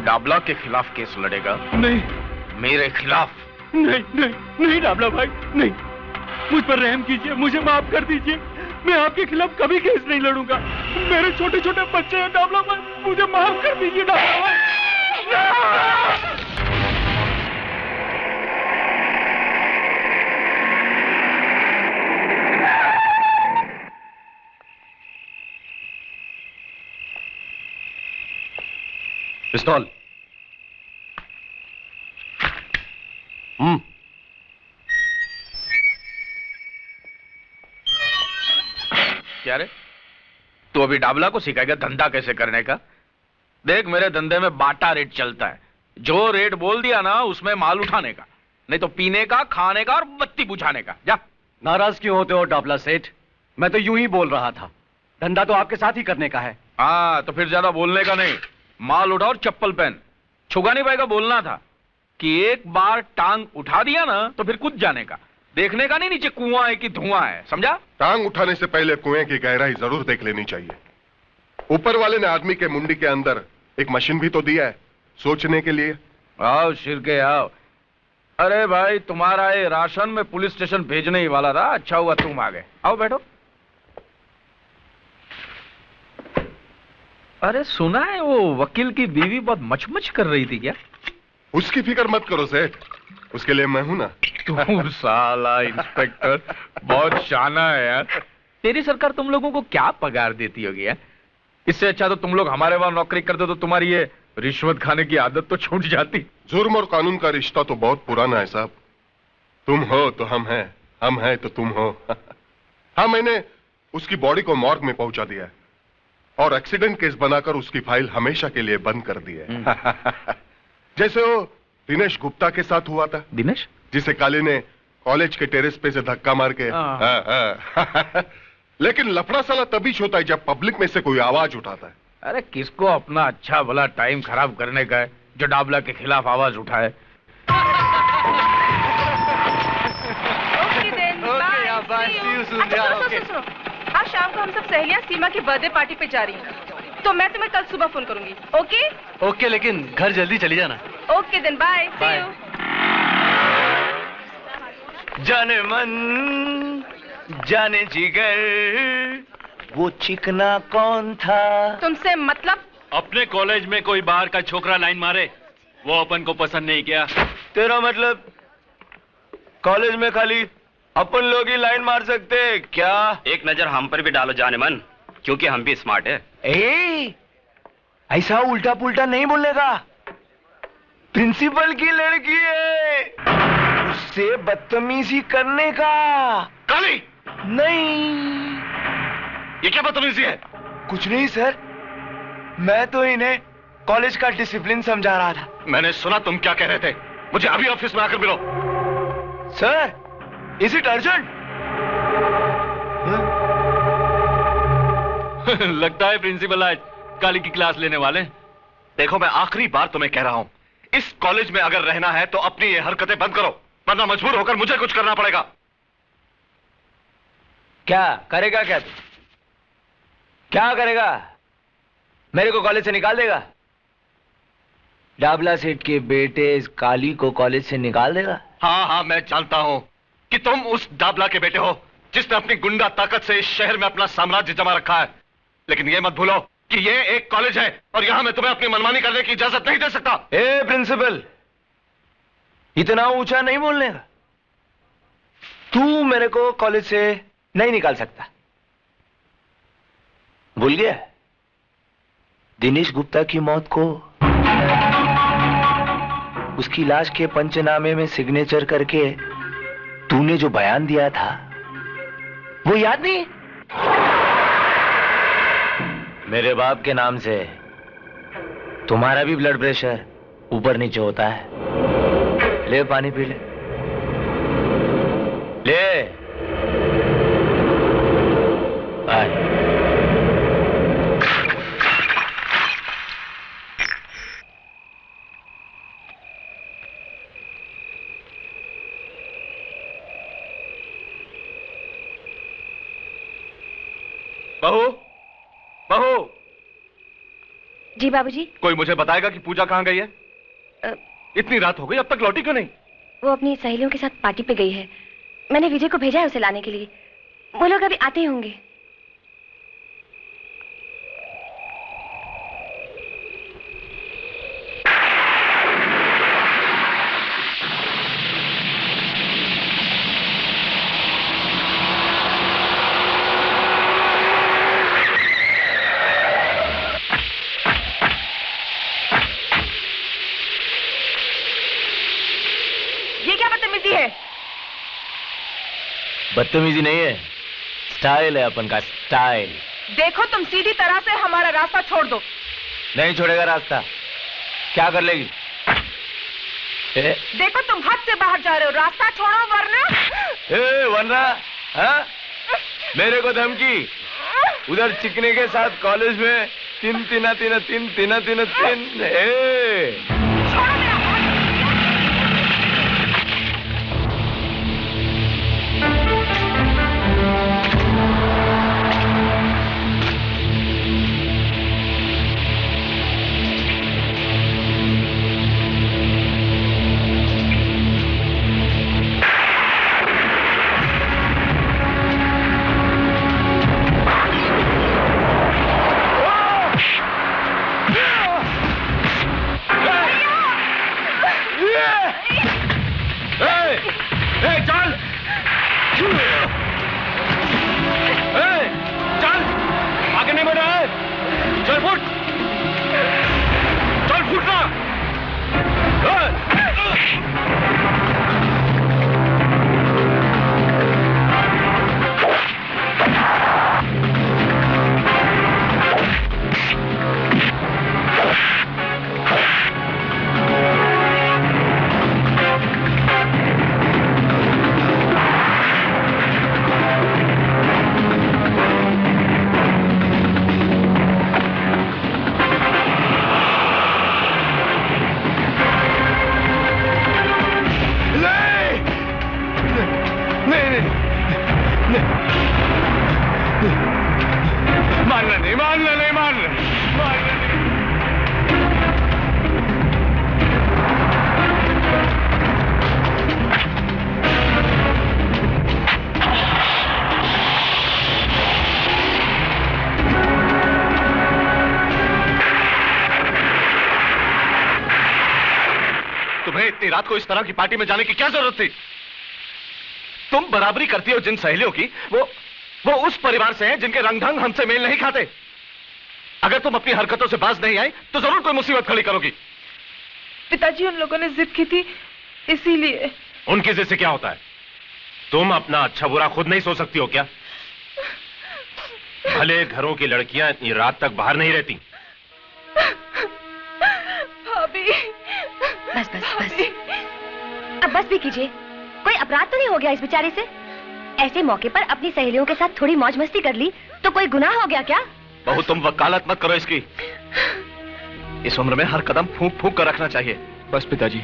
डाबला के खिलाफ केस लड़ेगा? नहीं। मेरे खिलाफ? नहीं नहीं नहीं डाबला भाई, नहीं। मुझ पर रहम कीजिए, मुझे माफ कर दीजिए। मैं आपके खिलाफ कभी केस नहीं लड़ूंगा। मेरे छोटे छोटे बच्चे हैं डाबला भाई, मुझे माफ कर दीजिए डाबला भाई। पिस्तौल। क्या रे, तू अभी डाबला को सिखाएगा धंधा कैसे करने का? देख, मेरे धंधे में बाटा रेट चलता है। जो रेट बोल दिया ना, उसमें माल उठाने का, नहीं तो पीने का, खाने का और बत्ती बुझाने का। जा। नाराज क्यों होते हो डाबला सेठ? मैं तो यूं ही बोल रहा था, धंधा तो आपके साथ ही करने का है। हाँ, तो फिर ज्यादा बोलने का नहीं। माल उठा और चप्पल पहन। छुगा नहीं पाएगा। बोलना था कि एक बार टांग उठा दिया ना तो फिर कूद जाने का। देखने का नहीं नीचे कुआं है कि धुआं है, समझा? टांग उठाने से पहले कुएं की गहराई जरूर देख लेनी चाहिए। ऊपर वाले ने आदमी के मुंडी के अंदर एक मशीन भी तो दिया है सोचने के लिए। आओ शिरके आओ। अरे भाई, तुम्हारा ये राशन में पुलिस स्टेशन भेजने ही वाला था। अच्छा हुआ तुम आ गए। आओ बैठो। अरे सुना है वो वकील की बीवी बहुत मचमच कर रही थी क्या? उसकी फिक्र मत करो सेठ, उसके लिए मैं हूं ना। तू साला इंस्पेक्टर बहुत शाना है यार। तेरी सरकार तुम लोगों को क्या पगार देती होगी यार? इससे अच्छा तो तुम लोग हमारे वहां नौकरी करते तो तुम्हारी ये रिश्वत खाने की आदत तो छूट जाती। जुर्म और कानून का रिश्ता तो बहुत पुराना है साहब। तुम हो तो हम हैं, हम हैं तो तुम हो। हाँ, मैंने उसकी बॉडी को मॉर्ग में पहुंचा दिया है और एक्सीडेंट केस बनाकर उसकी फाइल हमेशा के लिए बंद कर दी है। जैसे वो दिनेश गुप्ता के साथ हुआ था। दिनेश? जिसे काली ने कॉलेज के टेरेस पे से धक्का मार के। लेकिन लफड़ा साला तभी होता है जब पब्लिक में से कोई आवाज उठाता है। अरे किसको अपना अच्छा भला टाइम खराब करने का है जो डाबला के खिलाफ आवाज उठाए? आज शाम को हम सब सहेलियां सीमा की बर्थडे पार्टी पे जा रही हैं, तो मैं तुम्हें कल सुबह फोन करूंगी। ओके? ओके, लेकिन घर जल्दी चली जाना। Okay then, bye. See you. जाने मन जाने जिगर, वो चिकना कौन था? तुमसे मतलब? अपने कॉलेज में कोई बाहर का छोकरा लाइन मारे, वो अपन को पसंद नहीं किया। तेरा मतलब कॉलेज में खाली अपन लोग ही लाइन मार सकते क्या? एक नजर हम पर भी डालो जाने मन, क्योंकि हम भी स्मार्ट है। ऐसा उल्टा पुल्टा नहीं बोलने का। प्रिंसिपल की लड़की है, उससे बदतमीजी करने का। काली! नहीं। ये क्या बदतमीजी है? कुछ नहीं सर, मैं तो इन्हें कॉलेज का डिसिप्लिन समझा रहा था। मैंने सुना तुम क्या कह रहे थे। मुझे अभी ऑफिस में आकर मिलो। Sir, is it urgent? लगता है प्रिंसिपल आज काली की क्लास लेने वाले। देखो, मैं आखिरी बार तुम्हें कह रहा हूं, इस कॉलेज में अगर रहना है तो अपनी ये हरकतें बंद करो, वरना मजबूर होकर मुझे कुछ करना पड़ेगा। क्या करेगा? क्या करेगा? मेरे को कॉलेज से निकाल देगा? डाबला सेठ के बेटे इस काली को कॉलेज से निकाल देगा? हाँ, मैं जानता हूं कि तुम उस डाबला के बेटे हो जिसने अपनी गुंडा ताकत से इस शहर में अपना साम्राज्य जमा रखा है। लेकिन यह मत भूलो कि यह एक कॉलेज है और यहां मैं तुम्हें अपनी मनमानी करने की इजाजत नहीं दे सकता। ए प्रिंसिपल, इतना ऊंचा नहीं बोलने का। तू मेरे को कॉलेज से नहीं निकाल सकता। भूल गया दिनेश गुप्ता की मौत को? उसकी लाश के पंचनामे में सिग्नेचर करके तूने जो बयान दिया था, वो याद नहीं? मेरे बाप के नाम से तुम्हारा भी ब्लड प्रेशर ऊपर नीचे होता है। ले पानी पी ले। आए। बहू, बहू। जी बाबूजी। कोई मुझे बताएगा कि पूजा कहाँ गई है? इतनी रात हो गई, अब तक लौटी क्यों नहीं? वो अपनी सहेलियों के साथ पार्टी पे गई है। मैंने विजय को भेजा है उसे लाने के लिए। वो लोग अभी आते ही होंगे। बदतमीजी नहीं है, स्टाइल है अपन का, स्टाइल। देखो तुम सीधी तरह से हमारा रास्ता छोड़ दो। नहीं छोड़ेगा रास्ता। क्या कर लेगी? देखो तुम हद से बाहर जा रहे हो, रास्ता छोड़ो वरना। वरना? हाँ? मेरे को धमकी? उधर चिकने के साथ कॉलेज में तीन तीन तीन तीन तीन तीन तीन। रात को इस तरह की पार्टी में जाने की क्या जरूरत थी? तुम बराबरी करती हो जिन सहेलियों की, वो उस परिवार से हैं जिनके रंग ढंग हमसे मेल नहीं खाते। अगर तुम अपनी हरकतों से बाज नहीं आई तो जरूर कोई मुसीबत खड़ी करोगी। पिताजी उन लोगों ने जिद की थी, इसीलिए। उनकी जिद से क्या होता है? तुम अपना अच्छा बुरा खुद नहीं सोच सकती हो क्या? भले घरों की लड़कियां इतनी रात तक बाहर नहीं रहती। भाभी। बस बस बस, अब बस भी कीजिए। कोई अपराध तो नहीं हो गया इस बेचारे से? ऐसे मौके पर अपनी सहेलियों के साथ थोड़ी मौज मस्ती कर ली तो कोई गुनाह हो गया क्या? बहू तुम वकालत मत करो इसकी। इस उम्र में हर कदम फूंक फूंक कर रखना चाहिए। बस पिताजी,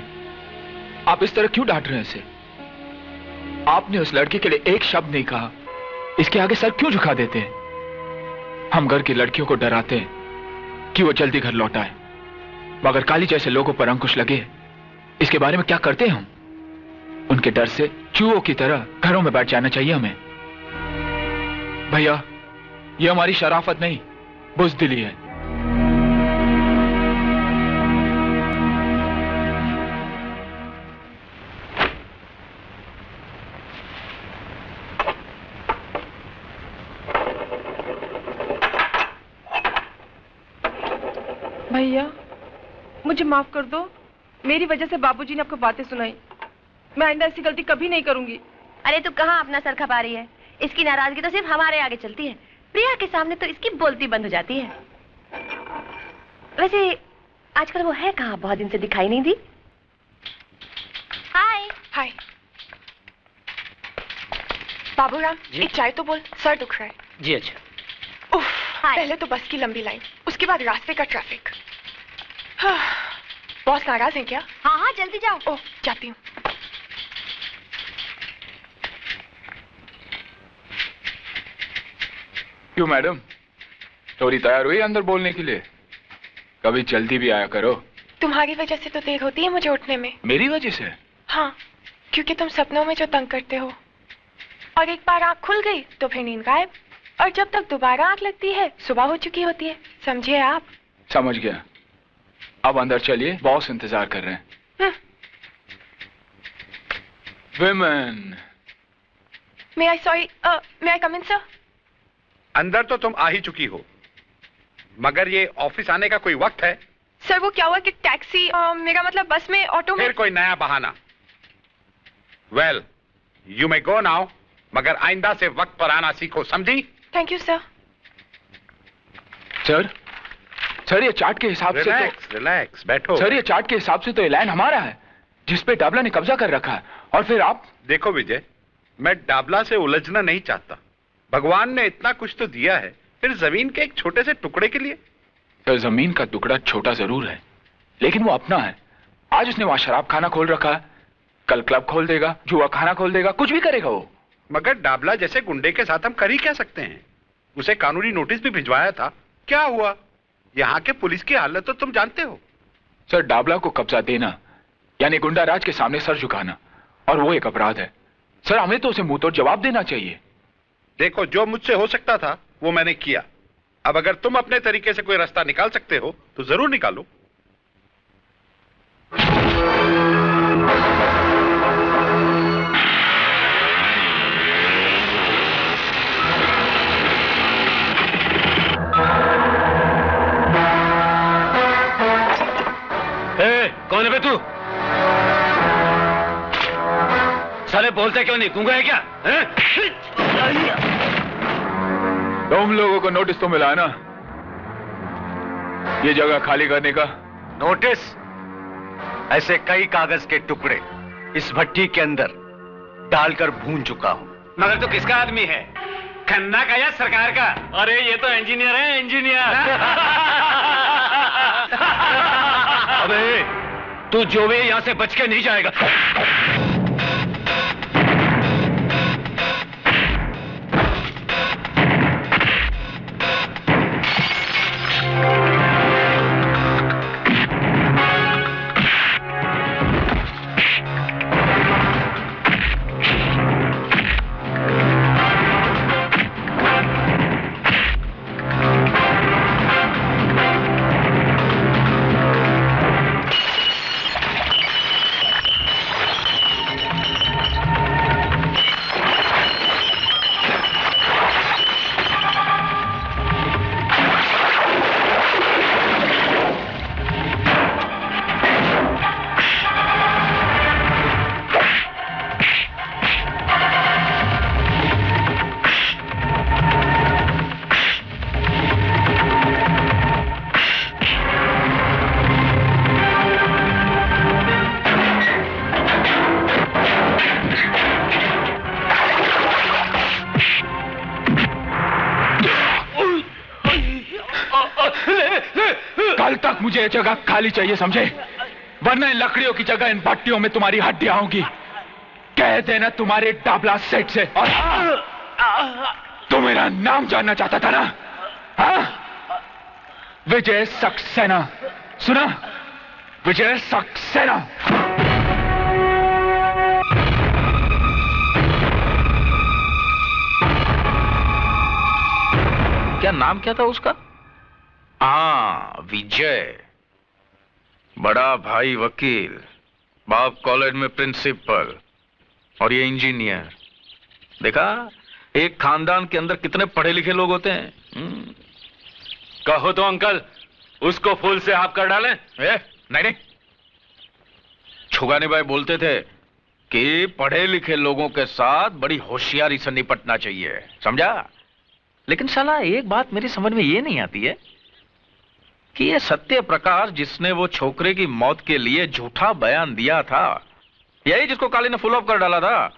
आप इस तरह क्यों डांट रहे हैं इसे? आपने उस लड़की के लिए एक शब्द नहीं कहा, इसके आगे सर क्यों झुका देते हैं? हम घर की लड़कियों को डराते हैं कि वो जल्दी घर लौट आए, मगर काली जैसे लोगों पर अंकुश लगे इसके बारे में क्या करते हैं हम? उनके डर से चूहों की तरह घरों में बैठ जाना चाहिए हमें। भैया, ये हमारी शराफत नहीं, बुज़दिली है। भैया, मुझे माफ कर दो। मेरी वजह से बाबूजी ने आपको बातें सुनाई। मैं आइंदा ऐसी गलती कभी नहीं करूंगी। अरे तू कहाँ अपना सर खपा रही है? इसकी नाराजगी तो सिर्फ हमारे आगे चलती है, प्रिया के सामने तो इसकी बोलती बंद हो जाती है। वैसे आजकल वो है कहाँ? बहुत दिन से दिखाई नहीं दी। हाय। हाय बाबूराम, एक चाय तो बोल, सर दुख रहा है। जी अच्छा। उफ, पहले तो बस की लंबी लाइन, उसके बाद रास्ते का ट्रैफिक। बॉस नाराज हैं क्या? हाँ हाँ जल्दी जाओ। ओह, जाती हूँ। क्यों मैडम, स्टोरी तैयार हुई अंदर बोलने के लिए? कभी जल्दी भी आया करो। तुम्हारी वजह से तो देर होती है मुझे उठने में। मेरी वजह से? हाँ, क्योंकि तुम सपनों में जो तंग करते हो, और एक बार आंख खुल गई तो फिर नींद गायब, और जब तक दोबारा आंख लगती है सुबह हो चुकी होती है। समझे आप? समझ गया। अब अंदर चलिए, बॉस इंतजार कर रहे हैं। विमेन। मे आई कम इन सर? अंदर तो तुम आ ही चुकी हो, मगर ये ऑफिस आने का कोई वक्त है? सर वो क्या हुआ कि टैक्सी, मेरा मतलब बस में, ऑटो में। फिर कोई नया बहाना। Well, you may go now, मगर आइंदा से वक्त पर आना सीखो, समझी? Thank you sir. सर ये चार्ट के हिसाब से तो रिलैक्स बैठो। सर ये चार्ट के हिसाब से तो ये लैंड हमारा है जिसपे डाबला ने कब्जा कर रखा है, और फिर आप। देखो विजय, मैं डाबला से उलझना नहीं चाहता। भगवान ने इतना कुछ तो दिया है, फिर जमीन के एक छोटे से टुकड़े के लिए। सर जमीन का टुकड़ा छोटा जरूर है, लेकिन वो अपना है। आज उसने वहां शराब खाना खोल रखा है, कल क्लब खोल देगा, जुआ खाना खोल देगा, कुछ भी करेगा वो। मगर डाबला जैसे गुंडे के साथ हम कर ही क्या सकते हैं? उसे कानूनी नोटिस भी भिजवाया था, क्या हुआ? यहाँ के पुलिस की हालत तो तुम जानते हो। सर डाबला को कब्जा देना यानी गुंडा राज के सामने सर झुकाना, और वो एक अपराध है। सर हमें तो उसे मुंह तोड़ जवाब देना चाहिए। देखो, जो मुझसे हो सकता था वो मैंने किया। अब अगर तुम अपने तरीके से कोई रास्ता निकाल सकते हो तो जरूर निकालो। कौन है बे तू? साले बोलते क्यों नहीं? गूंगा है क्या? तुम लोगों को नोटिस तो मिला है ना ये जगह खाली करने का? नोटिस? ऐसे कई कागज के टुकड़े इस भट्टी के अंदर डालकर भून चुका हूं। मगर तो किसका आदमी है? खन्ना का या सरकार का? अरे ये तो इंजीनियर है, इंजीनियर। अबे तू जो भी यहां से बच के नहीं जाएगा। मुझे ये जगह खाली चाहिए, समझे? वरना इन लकड़ियों की जगह इन भट्टियों में तुम्हारी हड्डियां होंगी। कह देना तुम्हारे डाबला सेठ से। और तू मेरा नाम जानना चाहता था ना? हाँ? विजय सक्सेना। सुना? विजय सक्सेना। क्या नाम क्या था उसका? हाँ, विजय। बड़ा भाई वकील, बाप कॉलेज में प्रिंसिपल, और ये इंजीनियर। देखा, एक खानदान के अंदर कितने पढ़े लिखे लोग होते हैं। कहो तो अंकल, उसको फूल से आप कर डालें। नहीं नहीं, छुगानी भाई बोलते थे कि पढ़े लिखे लोगों के साथ बड़ी होशियारी से निपटना चाहिए, समझा? लेकिन साला एक बात मेरी समझ में ये नहीं आती है कि ये सत्य प्रकाश जिसने वो छोकरे की मौत के लिए झूठा बयान दिया था, यही जिसको काली ने फुल ऑफ कर डाला था,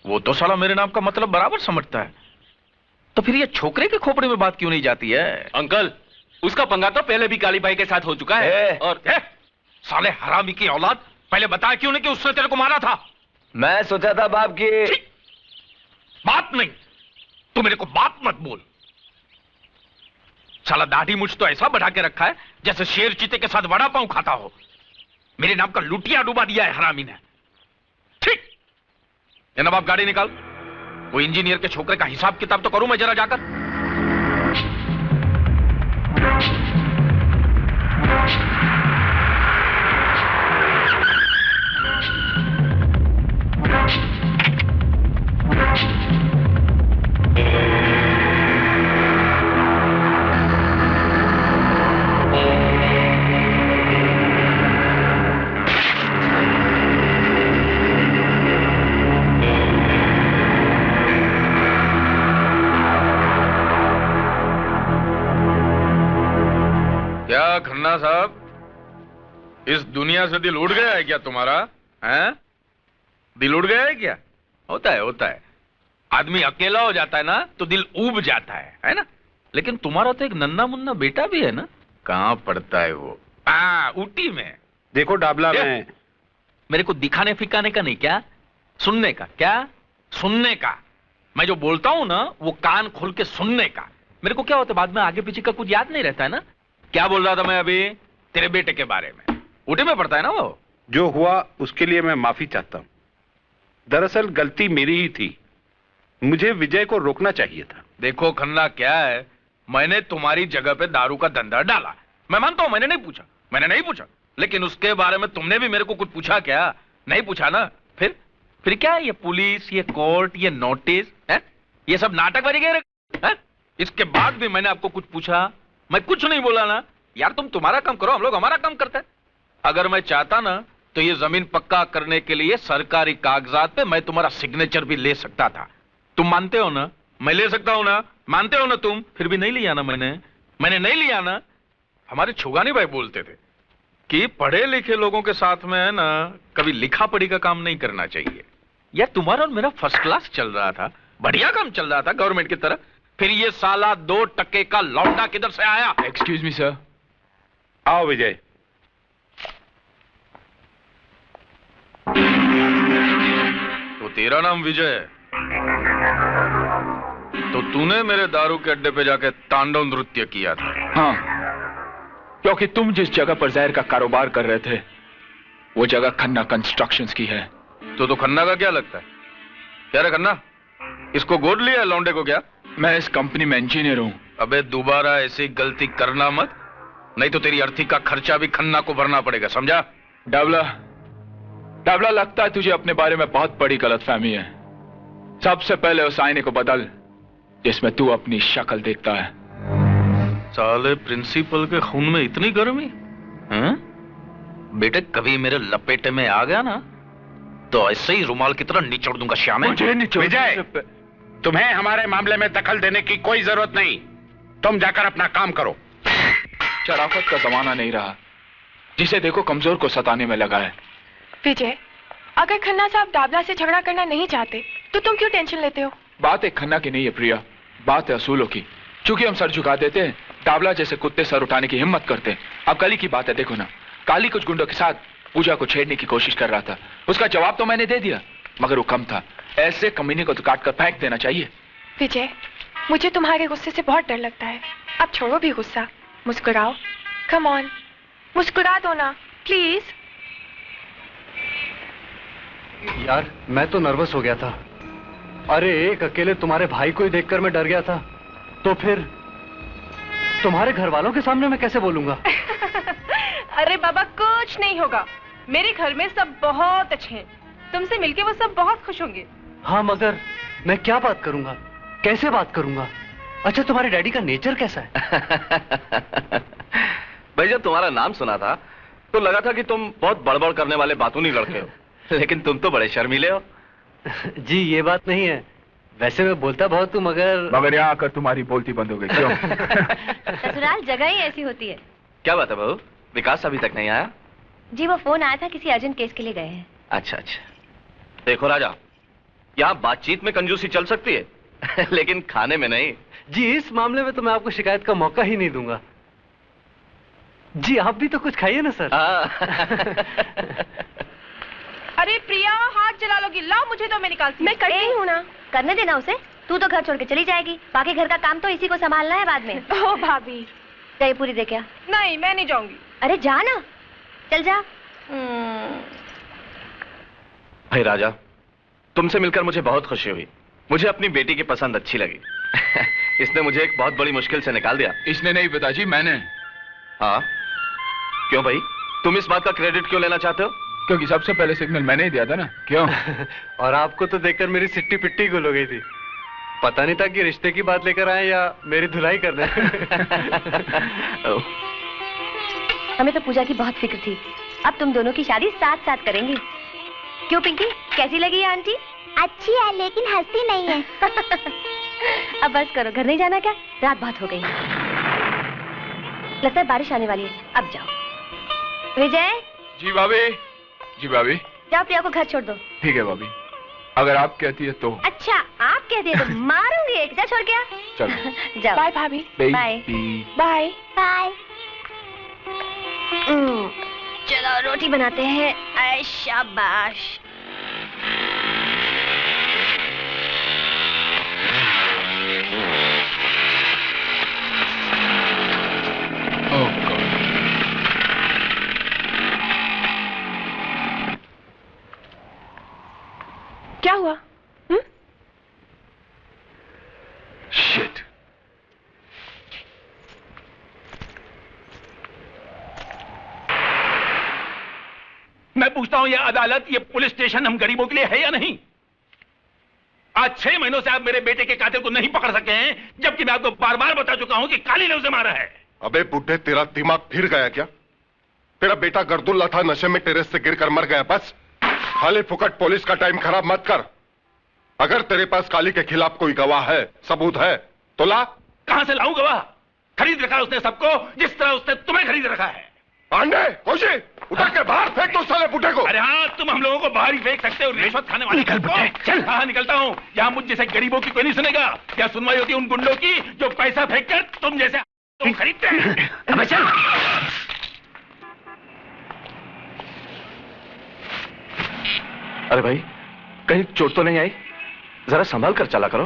वो तो साला मेरे नाम का मतलब बराबर समझता है। तो फिर ये छोकरे की खोपड़ी में बात क्यों नहीं जाती है? अंकल, उसका पंगा तो पहले भी काली भाई के साथ हो चुका है। और साले हरामी की औलाद, पहले बताया क्यों नहीं कि उसने तेरे को मारा था? मैं सोचा था बाप की बात नहीं, तू मेरे को बात मत बोल। साला दाढ़ी मुझ तो ऐसा बढ़ा के रखा है जैसे शेर चीते के साथ वड़ा पाव खाता हो। मेरे नाम का लुटिया डुबा दिया है हरामी ने। ठीक, ये नवाब गाड़ी निकाल। वो इंजीनियर के छोकरे का हिसाब किताब तो करूं मैं जरा जाकर। क्या खन्ना साहब, इस दुनिया से दिल उड़ गया है क्या तुम्हारा? हैं? दिल उड़ गया है क्या? होता है। आदमी अकेला हो जाता है ना तो दिल ऊब जाता है ना? लेकिन तुम्हारा तो एक नन्ना मुन्ना बेटा भी है ना? कहाँ पढ़ता है वो? ऊटी में। देखो डाबला में। मेरे को दिखाने फिकाने का नहीं, क्या सुनने का? क्या सुनने का? मैं जो बोलता हूं ना वो कान खोल के सुनने का। मेरे को क्या होता है बाद में आगे पीछे का कुछ याद नहीं रहता है ना। क्या बोल रहा था मैं अभी? तेरे बेटे के बारे में। ऊटी में पढ़ता है ना वो। जो हुआ उसके लिए मैं माफी चाहता हूं। दरअसल गलती मेरी ही थी, मुझे विजय को रोकना चाहिए था। देखो खन्ना, क्या है, मैंने तुम्हारी जगह पे दारू का धंधा डाला। मैं मानता हूं मैंने नहीं पूछा, लेकिन उसके बारे में तुमने भी मेरे को कुछ पूछा क्या? नहीं पूछा ना। फिर क्या है ये पुलिस, ये कोर्ट, ये नोटिस है? ये सब नाटक बन गए। इसके बाद भी मैंने आपको कुछ पूछा? मैं कुछ नहीं बोला ना। यार तुम तुम्हारा काम करो, हम लोग हमारा काम करते हैं। अगर मैं चाहता ना तो ये जमीन पक्का करने के लिए सरकारी कागजात पे मैं तुम्हारा सिग्नेचर भी ले सकता था। तुम मानते हो ना? मैं ले सकता हूं ना? मानते हो ना तुम? फिर भी नहीं लिया ना मैंने नहीं लिया ना। हमारे छुगानी भाई बोलते थे कि पढ़े लिखे लोगों के साथ में है ना कभी लिखा पढ़ी का काम नहीं करना चाहिए। यार तुम्हारा और मेरा फर्स्ट क्लास चल रहा था, बढ़िया काम चल रहा था गवर्नमेंट की तरह। फिर ये साला 2 टके का लौंडा किधर से आया? Excuse me sir. आओ विजय। तो तेरा नाम विजय है, तो तूने मेरे दारू के अड्डे पे जाके तांडव नृत्य किया था? हाँ, क्योंकि तुम जिस जगह पर जहर का कारोबार कर रहे थे वो जगह खन्ना कंस्ट्रक्शंस की है। तो खन्ना का क्या लगता है? क्या रे खन्ना, इसको गोद लिया है लौंडे को क्या? मैं इस कंपनी में इंजीनियर हूं। अबे दोबारा ऐसी गलती करना मत, नहीं तो तेरी अर्थी का खर्चा भी खन्ना को भरना पड़ेगा, समझा? डाबला, लगता है तुझे अपने बारे में बहुत बड़ी गलतफहमी है। सबसे पहले उस आईने को बदल जिसमें तू अपनी शक्ल देखता है। साले प्रिंसिपल के खून में इतनी गर्मी? बेटे कभी मेरे लपेटे में आ गया ना तो ऐसे ही रुमाल की तरह निचोड़ दूंगा श्यामे। विजय, तुम्हें हमारे मामले में दखल देने की कोई जरूरत नहीं। तुम जाकर अपना काम करो। शराफत का जमाना नहीं रहा, जिसे देखो कमजोर को सताने में लगा है। विजय, अगर खन्ना साहब डाबला से झगड़ा करना नहीं चाहते तो तुम क्यों टेंशन लेते हो? बात एक खन्ना की नहीं है प्रिया, बात है असूलों की। चूंकि हम सर झुका देते हैं, डाबला जैसे कुत्ते सर उठाने की हिम्मत करते हैं। अब कल की बात है, देखो ना, काली कुछ गुंडों के साथ पूजा को छेड़ने की कोशिश कर रहा था। उसका जवाब तो मैंने दे दिया, मगर वो कम था। ऐसे कमीने को तो काट कर फेंक देना चाहिए। विजय, मुझे तुम्हारे गुस्से से बहुत डर लगता है। अब छोड़ो भी गुस्सा, मुस्कुराओ। कम ऑन, मुस्कुरा दो ना प्लीज। यार मैं तो नर्वस हो गया था। अरे एक अकेले तुम्हारे भाई को ही देखकर मैं डर गया था, तो फिर तुम्हारे घर वालों के सामने मैं कैसे बोलूंगा? अरे बाबा कुछ नहीं होगा, मेरे घर में सब बहुत अच्छे हैं। तुमसे मिलके वो सब बहुत खुश होंगे। हाँ मगर मैं क्या बात करूंगा, कैसे बात करूंगा? अच्छा तुम्हारे डैडी का नेचर कैसा है? भाई जब तुम्हारा नाम सुना था तो लगा था कि तुम बहुत बड़बड़ करने वाले बातूनी लड़के हो, लेकिन तुम तो बड़े शर्मीले हो। जी ये बात नहीं है, वैसे मैं बोलता बहुत हूँ मगर यहाँ आकर तुम्हारी बोलती बंद हो गई क्यों? ससुराल जगह ही ऐसी होती है। क्या बात है बहू, विकास अभी तक नहीं आया? जी वो फोन आया था, किसी अर्जेंट केस के लिए गए हैं। अच्छा अच्छा। देखो राजा, यहाँ बातचीत में कंजूसी चल सकती है लेकिन खाने में नहीं। जी इस मामले में तो मैं आपको शिकायत का मौका ही नहीं दूंगा। जी आप भी तो कुछ खाइए ना सर। अरे प्रिया हाथ जला लोगी, लाओ मुझे तो मैं निकालती हूँ। मैं करती हूँ ना। करने देना उसे, तू तो घर छोड़ के चली जाएगी, बाकी घर का काम तो इसी को संभालना है बाद में। ओ भाभी जा ये पूरी दे क्या? नहीं, मैं नहीं जाऊंगी। अरे जा ना, चल जा। भाई राजा, तुमसे मिलकर मुझे बहुत खुशी हुई। मुझे अपनी बेटी की पसंद अच्छी लगी। इसने मुझे एक बहुत बड़ी मुश्किल से निकाल दिया। इसने नहीं पिताजी, मैंने। हाँ? क्यों भाई, तुम इस बात का क्रेडिट क्यों लेना चाहते हो? क्योंकि सबसे पहले सिग्नल मैंने ही दिया था ना। क्यों? और आपको तो देखकर मेरी सिट्टी पिट्टी गुल हो गई थी। पता नहीं था कि रिश्ते की बात लेकर आए या मेरी धुलाई करने। हमें तो पूजा की बहुत फिक्र थी। अब तुम दोनों की शादी साथ साथ करेंगे। क्यों पिंकी, कैसी लगी ये आंटी? अच्छी है लेकिन हंसती नहीं है। अब बस करो, घर नहीं जाना क्या? रात बहुत हो गई। लगता है बारिश आने वाली है, अब जाओ। विजय। जी भाभी। जी भाभी। जाओ प्रिया को घर छोड़ दो। ठीक है भाभी, अगर आप कहती है तो। अच्छा, आप कहती है तो मारूंगी एक। जा छोड़ गया। चलो जाओ। बाय भाभी। Bye bye bye. चलो रोटी बनाते हैं। ऐ शाबाश। क्या हुआ? शिट। मैं पूछता हूं, ये अदालत, ये पुलिस स्टेशन हम गरीबों के लिए है या नहीं? आज 6 महीनों से आप मेरे बेटे के कातिल को नहीं पकड़ सके हैं, जबकि मैं आपको बार बार बता चुका हूं कि काली ने उसे मारा है। अबे बुड्ढे, तेरा दिमाग फिर गया क्या? तेरा बेटा गर्दुल्ला था, नशे में टेरेस से गिरकर मर गया। बस खाली फुकट पुलिस का टाइम खराब मत कर। अगर तेरे पास काली के खिलाफ कोई गवाह है, सबूत है, तो ला। कहां से लाऊं गवाह? खरीद रखा उसने सबको, जिस तरह उसने तुम्हें खरीद रखा है। पांडे, खुशी, उठा के बाहर फेंक दो साले बुड्ढे को। अरे हाँ, तुम हम लोगों को बाहर ही फेंक सकते हो, रिश्वत खाने वाले। निकल बुड्ढे, चल। हाँ, निकलता हूँ। यहाँ मुझ जैसे गरीबों की कोई नहीं सुनेगा। क्या सुनवाई होती है उन गुंडों की जो पैसा फेंक कर तुम जैसे तुम खरीदते हैं। अब चल। अरे भाई, कहीं चोट तो नहीं आई? जरा संभाल कर चला करो।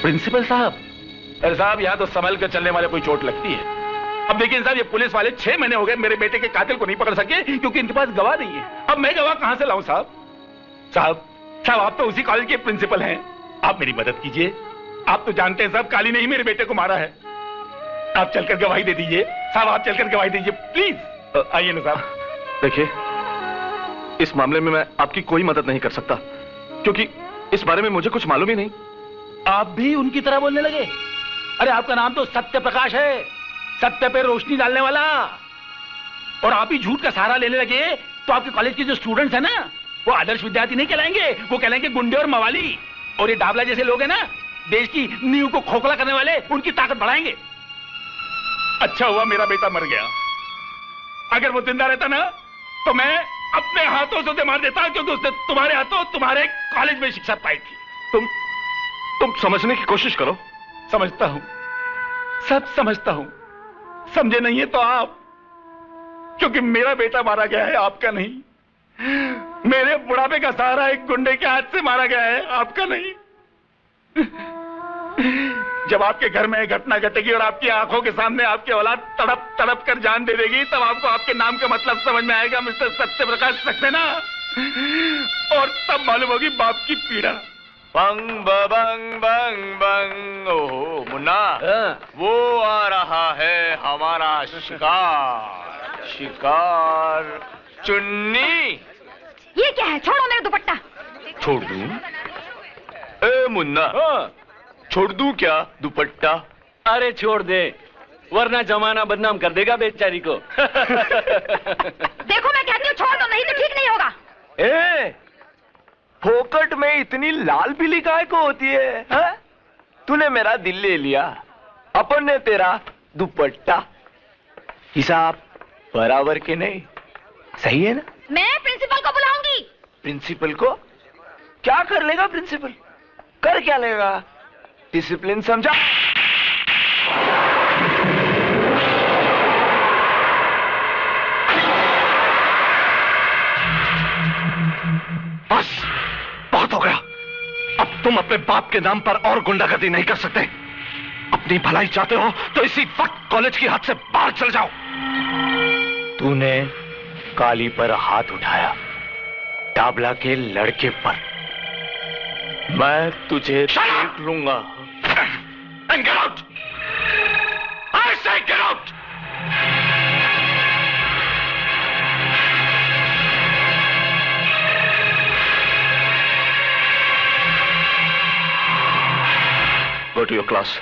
प्रिंसिपल साहब। अरे साहब, यहाँ तो संभल कर चलने वाले कोई चोट लगती है। अब देखिए साहब, ये पुलिस वाले 6 महीने हो गए मेरे बेटे के कातिल को नहीं पकड़ सके क्योंकि इनके पास गवाह नहीं है। अब मैं गवाह कहां से लाऊं साहब? साहब आप तो उसी कॉलेज के प्रिंसिपल हैं, आप मेरी मदद कीजिए। आप तो जानते हैं साहब, काली ने ही मेरे बेटे को मारा है। आप चलकर गवाही दे दीजिए साहब, आप चलकर गवाही दीजिए प्लीज। आइए ना साहब। देखिए, इस मामले में मैं आपकी कोई मदद नहीं कर सकता क्योंकि इस बारे में मुझे कुछ मालूम ही नहीं। आप भी उनकी तरह बोलने लगे? अरे आपका नाम तो सत्य प्रकाश है, सत्य पे रोशनी डालने वाला। और आप ही झूठ का सहारा लेने लगे तो आपके कॉलेज के जो स्टूडेंट्स हैं ना, वो आदर्श विद्यार्थी नहीं कहलाएंगे, वो कहलाएंगे गुंडे और मवाली। और ये डाबला जैसे लोग हैं ना, देश की नींव को खोखला करने वाले, उनकी ताकत बढ़ाएंगे। अच्छा हुआ मेरा बेटा मर गया। अगर वो जिंदा रहता ना तो मैं अपने हाथों से उसे मार देता, क्योंकि उसने तुम्हारे हाथों तुम्हारे कॉलेज में शिक्षा पाई थी। तुम समझने की कोशिश करो। समझता हूं, सब समझता हूं। समझे नहीं है तो आप, क्योंकि मेरा बेटा मारा गया है, आपका नहीं। मेरे बुढ़ापे का सहारा एक गुंडे के हाथ से मारा गया है, आपका नहीं। जब आपके घर में घटना घटेगी और आपकी आंखों के सामने आपकी औलाद तड़प तड़प कर जान दे देगी, तब आपको आपके नाम का मतलब समझ में आएगा, मिस्टर सत्य प्रकाश सक्सेना। और तब मालूम होगी बाप की पीड़ा। बंग बंग बंग बंग। ओहो मुन्ना, वो आ रहा है हमारा शिकार। शिकार चुन्नी। ये क्या है? छोड़ो मेरा दुपट्टा। छोड़ दूं? ए मुन्ना, छोड़ दूं क्या दुपट्टा? अरे छोड़ दे, वरना जमाना बदनाम कर देगा बेचारी को। देखो मैं कहती हूँ छोड़ दो, नहीं तो ठीक नहीं होगा। ए, फोकट में इतनी लाल पीली काय को होती है, हा? तूने मेरा दिल ले लिया, अपन ने तेरा दुपट्टा। हिसाब बराबर के नहीं, सही है ना? मैं प्रिंसिपल को बुलाऊंगी। प्रिंसिपल को? क्या कर लेगा प्रिंसिपल? कर क्या लेगा? डिसिप्लिन समझा? बस बहुत हो गया। अब तुम अपने बाप के नाम पर और गुंडागर्दी नहीं कर सकते। अब अपनी भलाई चाहते हो तो इसी वक्त कॉलेज की हद से बाहर चल जाओ। तूने काली पर हाथ उठाया, डाबला के लड़के पर। मैं तुझे देख लूंगा। And get out! I say get out! Go to your class.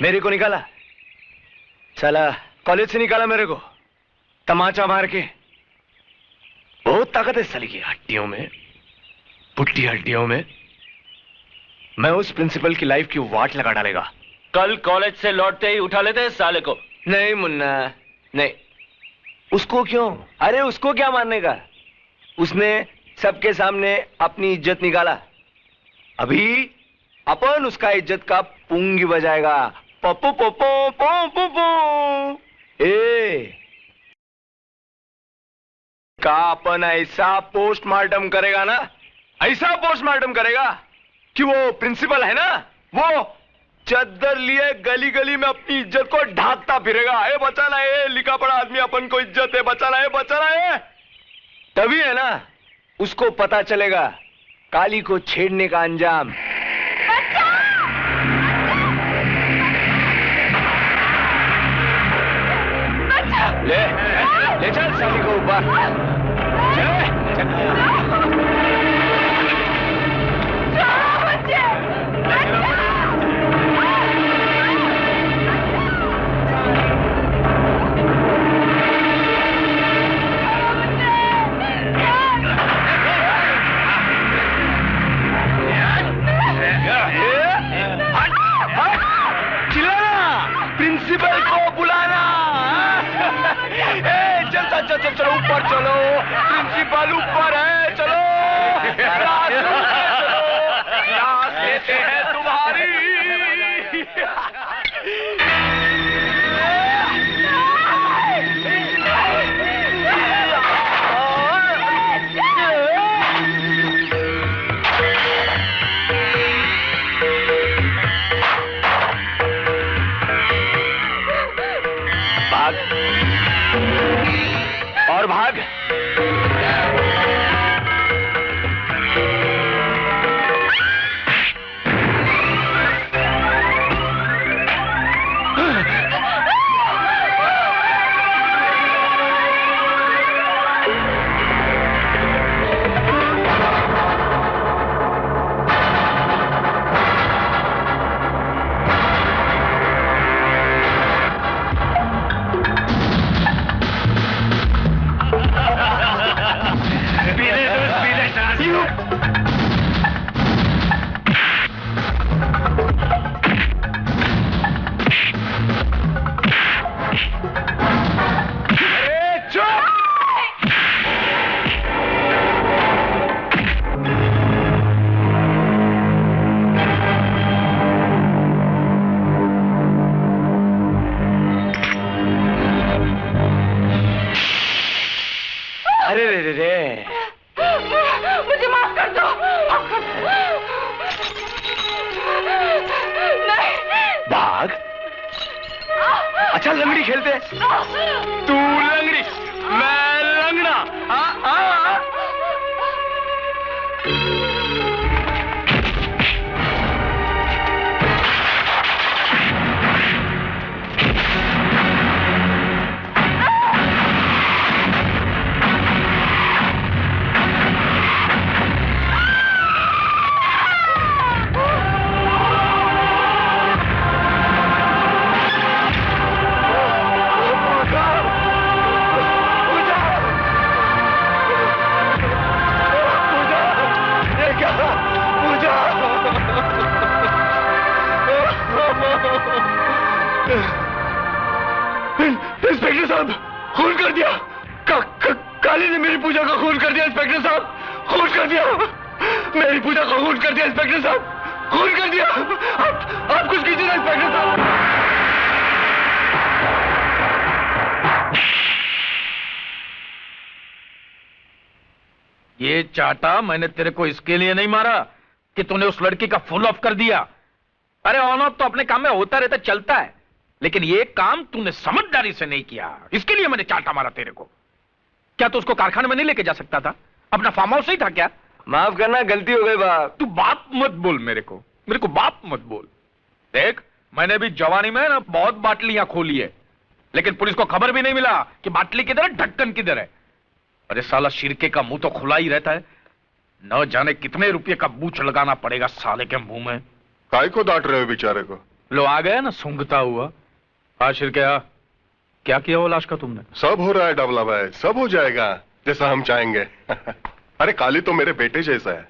मेरे को निकाला, साला कॉलेज से निकाला मेरे को तमाचा मार के। बहुत ताकत है साली की हड्डियों में, पुट्टी हड्डियों में। मैं उस प्रिंसिपल की लाइफ की वाट लगा डालेगा। कल कॉलेज से लौटते ही उठा लेते साले को। नहीं मुन्ना, नहीं। उसको क्यों? अरे उसको क्या मारने का? उसने सबके सामने अपनी इज्जत निकाला। अभी अपन उसका इज्जत का पुंगी बजाएगा। पप्पू पप्पू पप्पू पप्पू। का अपन ऐसा पोस्टमार्टम करेगा ना, ऐसा पोस्टमार्टम करेगा कि वो प्रिंसिपल है ना, वो चद्दर लिए गली गली में अपनी इज्जत को ढांकता फिरेगा। ए बचाना है, लिखा पड़ा आदमी अपन को इज्जत है, बचाना है, बचाना है। तभी है ना उसको पता चलेगा काली को छेड़ने का अंजाम। ले चल साली को ऊपर। प्रिंसिपल को बुलाना। चलो ऊपर चलो, प्रिंसिपल ऊपर है, चलो क्लास लेते हैं तुम्हारी। भाग और भाग। मुझे माफ कर दो। भाग। अच्छा लंगड़ी खेलते? तू लंगड़ी, मैं लंगड़ा। इंस्पेक्टर साहब, खून कर दिया। काली ने मेरी पूजा का खून कर दिया इंस्पेक्टर साहब, खून कर दिया। मेरी पूजा का खून कर दिया इंस्पेक्टर साहब, खून कर दिया। आप कुछ कीजिए ना इंस्पेक्टर साहब। ये चाटा मैंने तेरे को इसके लिए नहीं मारा कि तूने उस लड़की का फुल ऑफ कर दिया। अरे ऑन ऑफ तो अपने काम में होता रहता, चलता है, लेकिन ये काम तूने समझदारी से नहीं किया, इसके लिए मैंने चाटा मारा तेरे को। क्या तू उसको कारखाने में नहीं लेके जा सकता था? अपना फार्म हाउस ही था क्या? माफ करना, गलती हो गई बाप। तू बाप मत बोल मेरे को बाप मत बोल। देख, मैंने भी जवानी में ना बहुत बाटलियां खोली है, लेकिन पुलिस को खबर भी नहीं मिला कि बाटली किधर है, ढक्कन किधर है। अरे साला शिरके का मुंह तो खुला ही रहता है, न जाने कितने रुपए का बूच लगाना पड़ेगा साले के मुंह में। काय को डांट रहे हो बेचारे को? लो आ गया ना सूंघता हुआ। शिरके क्या किया वो लाश का तुमने? सब हो रहा है डबला भाई, सब हो जाएगा जैसा हम चाहेंगे। अरे काली तो मेरे बेटे जैसा है।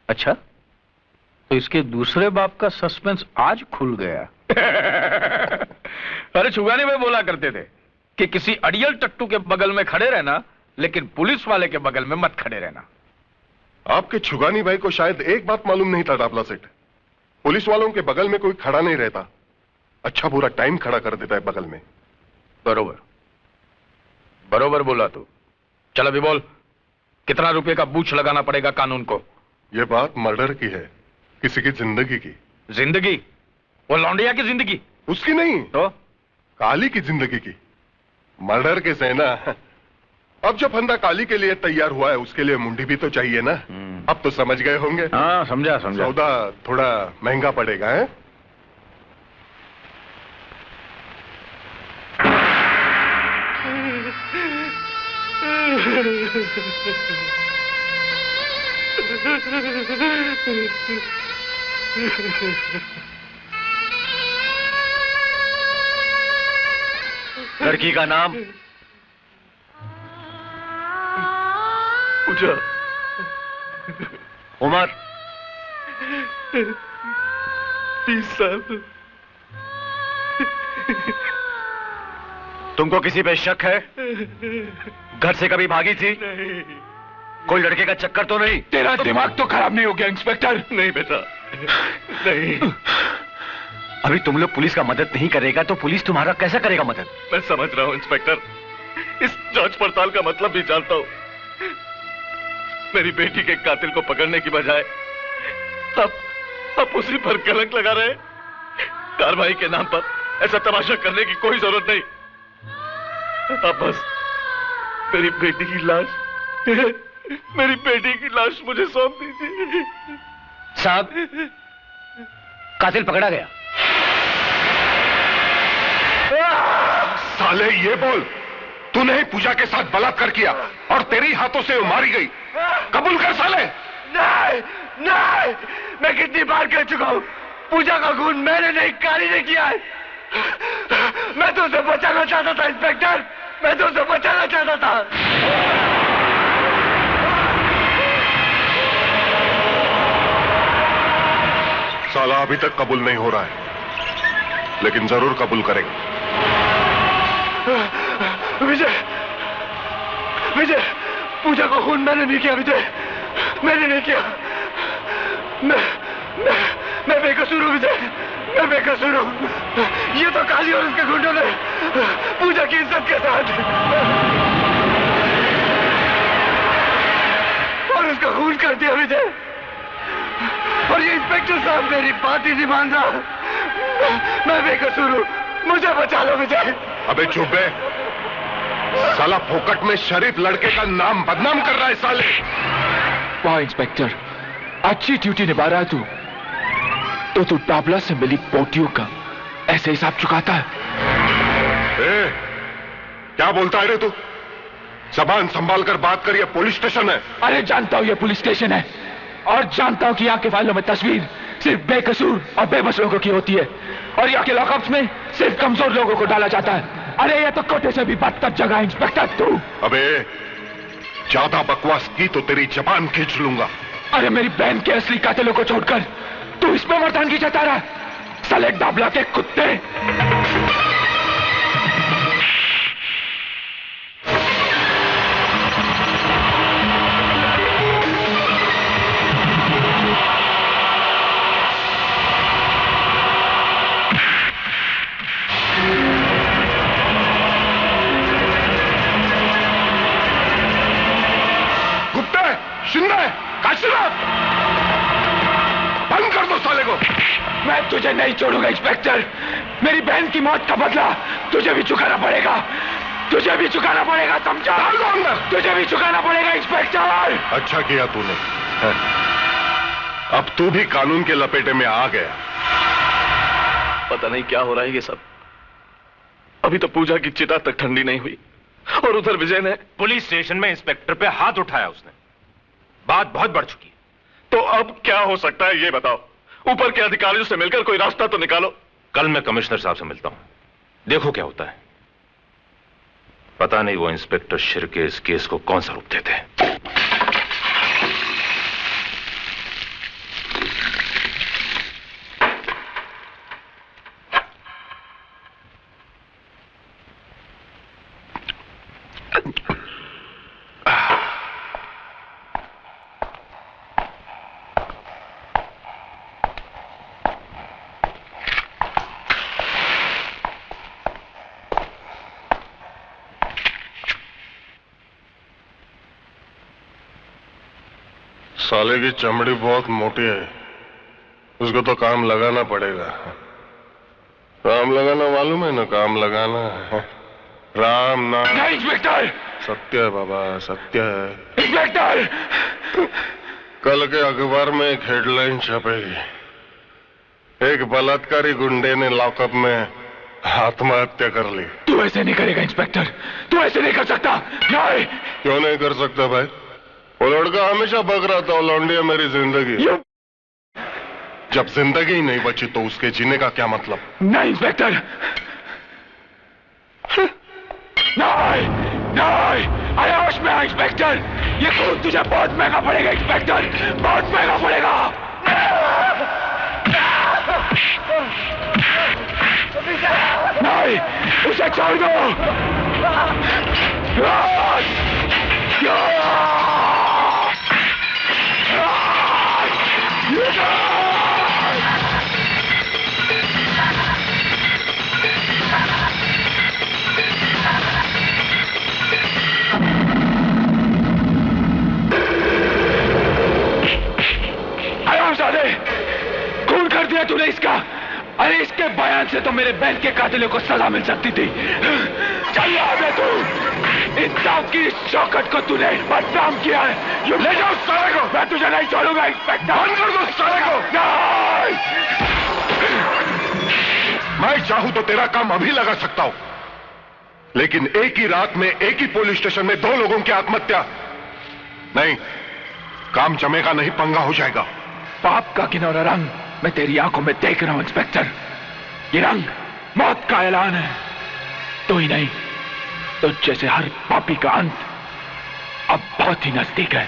अच्छा, तो इसके दूसरे बाप का सस्पेंस आज खुल गया। अरे छुगानी भाई बोला करते थे कि किसी अड़ियल टट्टू के बगल में खड़े रहना, लेकिन पुलिस वाले के बगल में मत खड़े रहना। आपके छुगानी भाई को शायद एक बात मालूम नहीं था डाबला सेठ, पुलिस वालों के बगल में कोई खड़ा नहीं रहता, अच्छा बुरा टाइम खड़ा कर देता है बगल में। बरोबर बरोबर बोला तू। चल अभी बोल, कितना रुपए का बूच लगाना पड़ेगा कानून को? यह बात मर्डर की है, किसी की जिंदगी की। जिंदगी? वो लौंडिया की जिंदगी? उसकी नहीं तो काली की जिंदगी की। मर्डर के सेना, अब जब फंदा काली के लिए तैयार हुआ है, उसके लिए मुंडी भी तो चाहिए ना। अब तो समझ गए होंगे। हाँ समझा। सौदा थोड़ा महंगा पड़ेगा है? लड़की का नाम? पूजा। उम्र? 30 साल। तुमको किसी पे शक है? घर से कभी भागी थी? नहीं। कोई लड़के का चक्कर तो नहीं? तेरा दिमाग तो खराब नहीं हो गया इंस्पेक्टर? नहीं बेटा, नहीं। अभी तुम लोग पुलिस का मदद नहीं करेगा तो पुलिस तुम्हारा कैसा करेगा मदद? मैं समझ रहा हूं इंस्पेक्टर, इस जांच पड़ताल का मतलब भी जानता हूं। मेरी बेटी के कातिल को पकड़ने की बजाय आप उसी पर कलंक लगा रहे हैं। कार्रवाई के नाम पर ऐसा तमाशा करने की कोई जरूरत नहीं। आप बस मेरी बेटी की लाश मुझे सौंप दीजिए। साहब, कातिल पकड़ा गया। साले ये बोल, तूने ही पूजा के साथ बलात्कार किया और तेरी हाथों से वो मारी गई, कबूल कर साले। नहीं, मैं कितनी बार कह चुका हूं, पूजा का खून मैंने नहीं, काली ने किया है। मैं तो उसे बचाना चाहता था इंस्पेक्टर, मैं तो उसे बचाना चाहता था। साला अभी तक कबूल नहीं हो रहा है, लेकिन जरूर कबूल करेगा। विजय, पूजा का खून मैंने नहीं किया। विजय, मैंने नहीं किया। मैं बेकसूर हूं विजय, मैं बेकसूर हूं। ये तो काली और उसके गुंडों ने पूजा की इज्जत के साथ और उसका खून कर दिया विजय। और ये इंस्पेक्टर साहब मेरी बात ही नहीं मान रहा। मैं बेकसूर हूं, मुझे बचा लो विजय। अबे चुप है, साला फोकट में शरीफ लड़के का नाम बदनाम कर रहा है साले। वाह इंस्पेक्टर, अच्छी ड्यूटी निभा रहा है तो तू डाबला से मिली पोटियों का ऐसे हिसाब चुकाता है? क्या बोलता है रे तू? जबान संभाल कर बात कर, ये पुलिस स्टेशन है। अरे जानता हूं ये पुलिस स्टेशन है, और जानता हूं कि यहाँ के फाइलों में तस्वीर सिर्फ बेकसूर और बेबस लोगों की होती है, और यहाँ के लॉकअप्स में सिर्फ कमजोर लोगों को डाला जाता है। अरे ये तो कोटे से भी बदतर जगह है इंस्पेक्टर तू। अबे ज्यादा बकवास की तो तेरी जबान खींच लूंगा। अरे मेरी बहन के असली कातिलों को छोड़कर तू इसमें मर्दानगी जता रहा, साले डाबला के कुत्ते। जिंदा है? काशीनाथ, बंद कर दो साले को। मैं तुझे नहीं छोड़ूंगा इंस्पेक्टर। मेरी बहन की मौत का बदला तुझे भी चुकाना पड़ेगा। तुझे भी चुकाना पड़ेगा, समझा? तुझे भी चुकाना पड़ेगा इंस्पेक्टर। अच्छा किया तूने। अब तू भी कानून के लपेटे में आ गया। पता नहीं क्या हो रहा है ये सब। अभी तो पूजा की चिता तक ठंडी नहीं हुई और उधर विजय ने पुलिस स्टेशन में इंस्पेक्टर पे हाथ उठाया उसने। बात बहुत बढ़ चुकी है। तो अब क्या हो सकता है ये बताओ। ऊपर के अधिकारियों से मिलकर कोई रास्ता तो निकालो। कल मैं कमिश्नर साहब से मिलता हूं, देखो क्या होता है। पता नहीं वो इंस्पेक्टर शिर्के इस केस को कौन सा रूप देते हैं। साले की चमड़ी बहुत मोटी है, उसको तो काम लगाना पड़ेगा। काम लगाना मालूम है ना? काम लगाना है राम नाम। नहीं इंस्पेक्टर, सत्य है बाबा, सत्य है इंस्पेक्टर। कल के अखबार में एक हेडलाइन छपेगी, एक बलात्कारी गुंडे ने लॉकअप में आत्महत्या कर ली। तू ऐसे नहीं करेगा इंस्पेक्टर, तू ऐसे नहीं कर सकता। नहीं। क्यों नहीं कर सकता भाई? वो लड़का हमेशा बक रहा था, लौंडिया मेरी जिंदगी। जब जिंदगी ही नहीं बची तो उसके जीने का क्या मतलब? नहीं इंस्पेक्टर, नहीं नहीं, अरे होश में आ इंस्पेक्टर। ये खून तुझे बहुत महंगा पड़ेगा इंस्पेक्टर, बहुत महंगा पड़ेगा। नहीं, उसे छोड़ दो। खून कर दिया तूने इसका। अरे इसके बयान से तो मेरे बहन के कातिलों को सजा मिल सकती थी। चल यहाँ तू, इंसाफ की शौकत को तूने बदनाम किया है। ये ले जाओ साले को। मैं तुझे नहीं छोड़ूंगा इंस्पेक्टर। बंद कर दो साले को। नहीं। मैं चाहूं तो तेरा काम अभी लगा सकता हूं, लेकिन एक ही रात में एक ही पुलिस स्टेशन में 2 लोगों की आत्महत्या नहीं, काम जमेगा नहीं, पंगा हो जाएगा। पाप का किनारा रंग मैं तेरी आंखों में देख रहा हूं इंस्पेक्टर। ये रंग मौत का ऐलान है। तो ही नहीं तो जैसे हर पापी का अंत अब बहुत ही नजदीक है।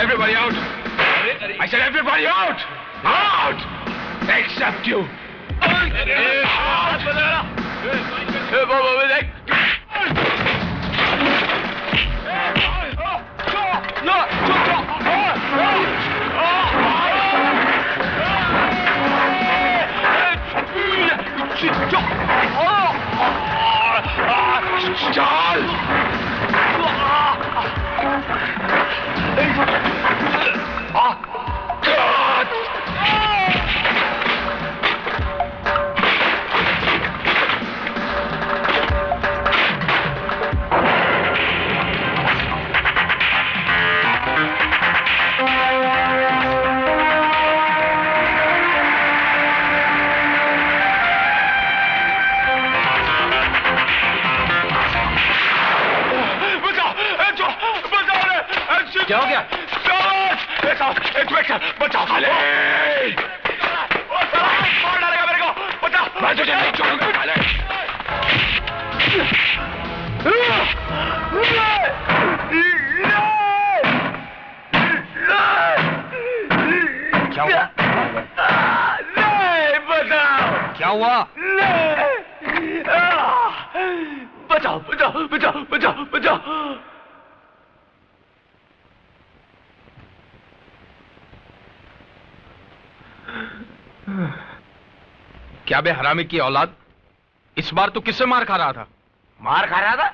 Everybody out! I said everybody out! Out! Except you! क्या हो गया? बचाओ साले! मार डालेगा मेरे को! बचाओ! मैं तुझे नहीं छोड़ूंगा साले! क्या हुआ? नहीं बताओ! क्या हुआ? बचाओ बचाओ बचाओ बचाओ बचाओ। क्या बे हरामी की औलाद, इस बार तू किससे मार खा रहा था? मार खा रहा था?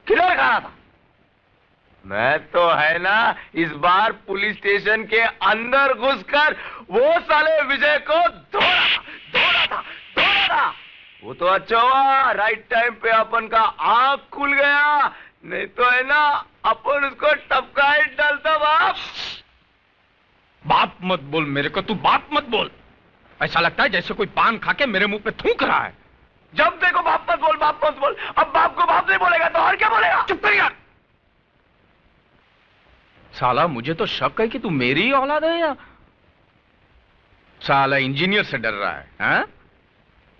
किधर खा रहा था? मैं तो है ना इस बार पुलिस स्टेशन के अंदर घुसकर वो साले विजय को धोड़ा था। वो तो अच्छा हुआ राइट टाइम पे अपन का आंख खुल गया, नहीं तो है ना अपन उसको टपका ही डालता। बाप मत बोल मेरे को, तू बाप मत बोल। ऐसा लगता है जैसे कोई पान खा के मेरे मुंह पे थूक रहा है। जब देखो बाप मत बोल, बाप मत बोल। अब बाप को बाप नहीं बोलेगा तो और क्या बोलेगा? चुप कर यार। साला मुझे तो शक है कि तू मेरी ही औलाद है या साला इंजीनियर से डर रहा है, हा?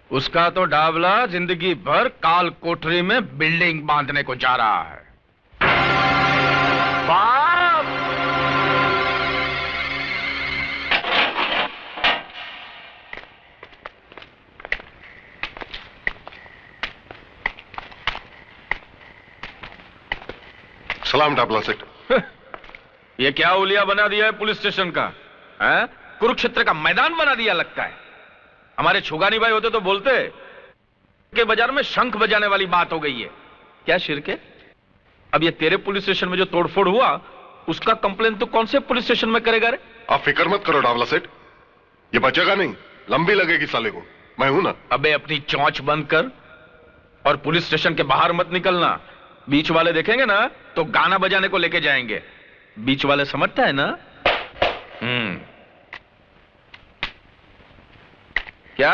उसका तो डाबला जिंदगी भर काल कोठरी में बिल्डिंग बांधने को जा रहा है। बाप! सलाम डाबला सेठ। ये क्या उलिया बना दिया है पुलिस स्टेशन का, है? कुरुक्षेत्र का मैदान बना दिया लगता है। हमारे छुगानी भाई होते तो बोलते के बाजार में शंख बजाने वाली बात हो गई है। क्या शिरके, अब ये तेरे पुलिस स्टेशन में जो तोड़फोड़ हुआ उसका कंप्लेन तो कौन से पुलिस स्टेशन में करेगा रे? आप फिक्र मत करो डाबला सेठ, ये बचेगा नहीं, लंबी लगेगी साले को, मैं हूं ना। अबे अपनी चौंच बंद कर और पुलिस स्टेशन के बाहर मत निकलना। बीच वाले देखेंगे ना तो गाना बजाने को लेके जाएंगे। बीच वाले समझता है ना? क्या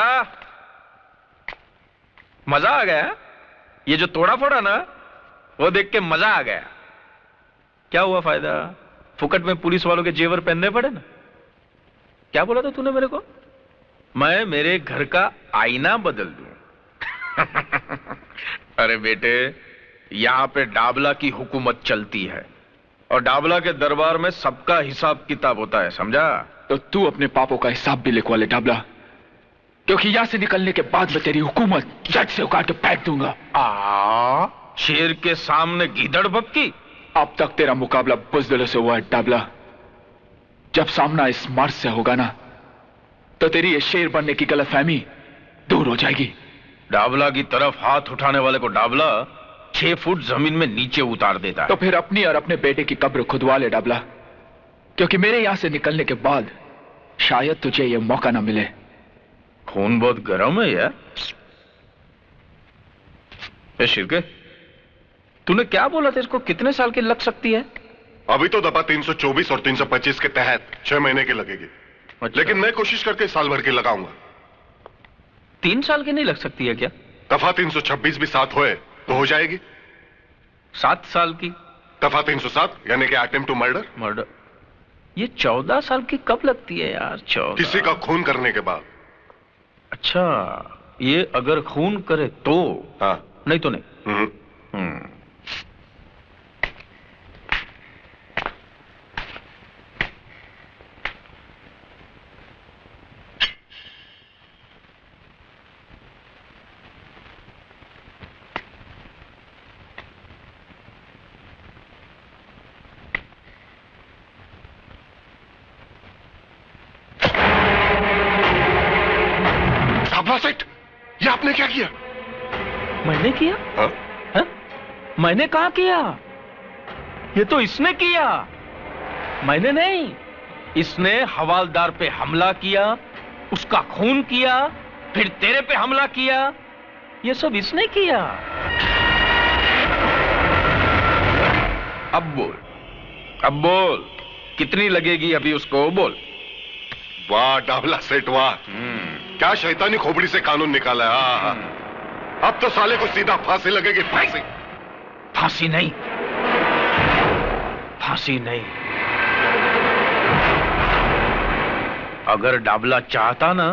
मजा आ गया? ये जो तोड़ा फोड़ा ना वो देख के मजा आ गया। क्या हुआ फायदा? फुकट में पुलिस वालों के जेवर पहनने पड़े ना। क्या बोला था तूने मेरे को? मैं मेरे घर का आईना बदल दूं? अरे बेटे, यहां पे डाबला की हुकूमत चलती है और डाबला के दरबार में सबका हिसाब किताब होता है, समझा? तो तू अपने पापों का हिसाब भी लिखवा ले डाबला, क्योंकि यहां से निकलने के बाद मैं तेरी हुकूमत जज से उखाड़ के फेंक दूंगा। शेर के सामने गीदड़ भपकी? अब तक तेरा मुकाबला बुज़दिलों से हुआ है डाबला। जब सामना इस मर्द से होगा ना तो तेरी ये शेर बनने की गलतफहमी दूर हो जाएगी। डाबला की तरफ हाथ उठाने वाले को डाबला 6 फुट जमीन में नीचे उतार देता है। तो फिर अपनी और अपने बेटे की कब्र खुदवा ले डाबला, क्योंकि मेरे यहां से निकलने के बाद शायद तुझे यह मौका ना मिले। खून बहुत गर्म है यार। ए शिरके, तूने क्या बोला था? इसको कितने साल की लग सकती है? अभी तो दफा 324 और 325 के तहत 6 महीने की लगेगी। अच्छा। लेकिन मैं कोशिश करके साल भर की लगाऊंगा। 3 साल की नहीं लग सकती है क्या? दफा 326 भी 7 होए तो हो जाएगी। 7 साल की? दफा 307 यानी कि अटेम्प्ट टू मर्डर। ये 14 साल की कब लगती है यार? 14? किसी का खून करने के बाद। अच्छा, ये अगर खून करे तो? हाँ। नहीं तो नहीं। सेठ, ये आपने क्या किया? मैंने किया? हाँ? हा? मैंने कहा किया? ये तो इसने किया, मैंने नहीं। इसने हवालदार पे हमला किया, उसका खून किया, फिर तेरे पे हमला किया। ये सब इसने किया। अब बोल कितनी लगेगी अभी उसको? बोल। वाह डाबला सेठ वाह, क्या शैतानी खोपड़ी से कानून निकाला है। अब तो साले को सीधा फांसी लगेगी। फांसी नहीं, फांसी नहीं। अगर डाबला चाहता ना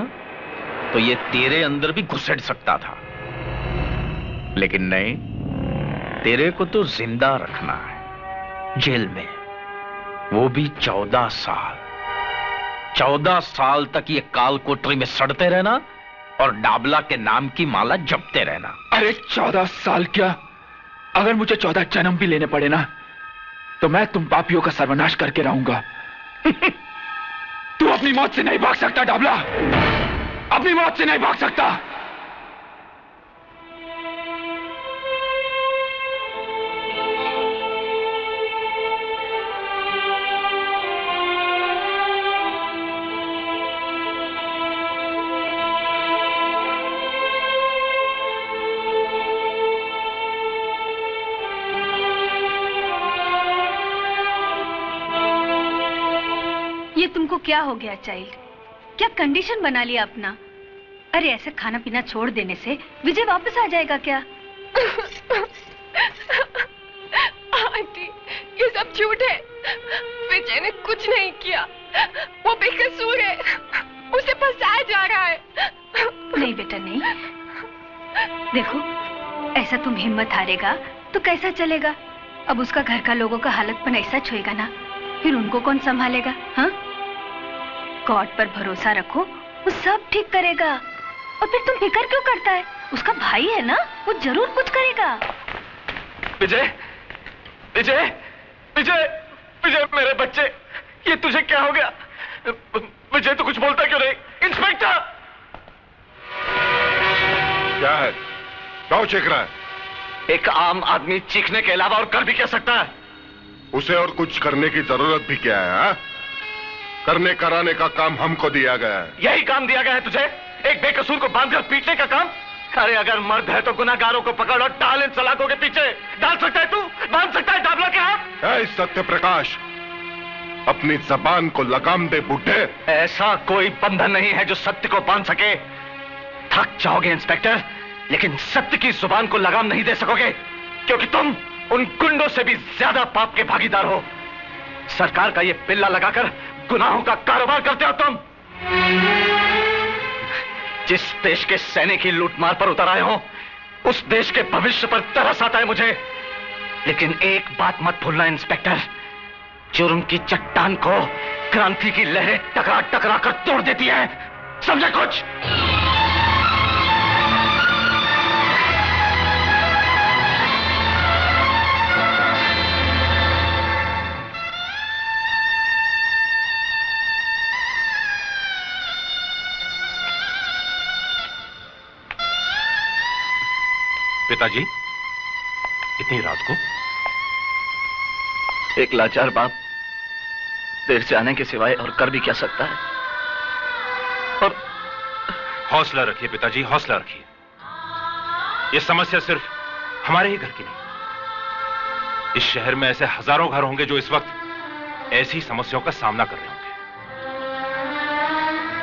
तो ये तेरे अंदर भी घुसेड़ सकता था, लेकिन नहीं, तेरे को तो जिंदा रखना है जेल में, वो भी 14 साल। 14 साल तक ये काल कोठरी में सड़ते रहना, और डाबला के नाम की माला जपते रहना। अरे 14 साल क्या, अगर मुझे 14 जन्म भी लेने पड़े ना, तो मैं तुम पापियों का सर्वनाश करके रहूंगा। तू अपनी मौत से नहीं भाग सकता डाबला, अपनी मौत से नहीं भाग सकता। ये तुमको क्या हो गया चाइल्ड, क्या कंडीशन बना लिया अपना? अरे ऐसे खाना पीना छोड़ देने से विजय वापस आ जाएगा क्या? आंटी, ये सब झूठ है। विजय ने कुछ नहीं किया, वो बेकसूर है, उसे फंसाया जा रहा है। नहीं बेटा नहीं, देखो ऐसा तुम हिम्मत हारेगा तो कैसा चलेगा? अब उसका घर का लोगों का हालतपन ऐसा छुएगा ना, फिर उनको कौन संभालेगा? हाँ, गॉड पर भरोसा रखो, वो सब ठीक करेगा। और फिर तुम फिक्र क्यों करता है? उसका भाई है ना, वो जरूर कुछ करेगा। विजय, विजय, विजय, विजय मेरे बच्चे, ये तुझे क्या हो गया? विजय तू कुछ बोलता क्यों नहीं? इंस्पेक्टर! क्या है? क्यों चीख रहा है? एक आम आदमी चीखने के अलावा और कर भी क्या सकता है? उसे और कुछ करने की जरूरत भी क्या है? हा? करने कराने का काम हमको दिया गया है। यही काम दिया गया है तुझे? एक बेकसूर को बांधकर पीटने का काम? अरे अगर मर्द है तो गुनाहगारों को पकड़ और डाल इन सलाखों के पीछे। डाल सकता है तू? बांध सकता है डाबला के हाथ? ऐ सत्य प्रकाश, अपनी जबान को लगाम दे बुड्ढे। ऐसा कोई बंधन नहीं है जो सत्य को बांध सके। थक जाओगे इंस्पेक्टर, लेकिन सत्य की जुबान को लगाम नहीं दे सकोगे, क्योंकि तुम उन गुंडों से भी ज्यादा पाप के भागीदार हो। सरकार का ये पिल्ला लगाकर गुनाहों का कारोबार करते हो तुम। जिस देश के सैनिक ही लूटमार पर उतर आए हो, उस देश के भविष्य पर तरस आता है मुझे। लेकिन एक बात मत भूलना इंस्पेक्टर, जुर्म की चट्टान को क्रांति की लहरें टकरा टकरा कर तोड़ देती है। समझे कुछ? पिताजी, इतनी रात को? एक लाचार बाप देर से आने के सिवाय और कर भी क्या सकता है? और हौसला रखिए पिताजी, हौसला रखिए। यह समस्या सिर्फ हमारे ही घर की नहीं, इस शहर में ऐसे हजारों घर होंगे जो इस वक्त ऐसी समस्याओं का सामना कर रहे होंगे।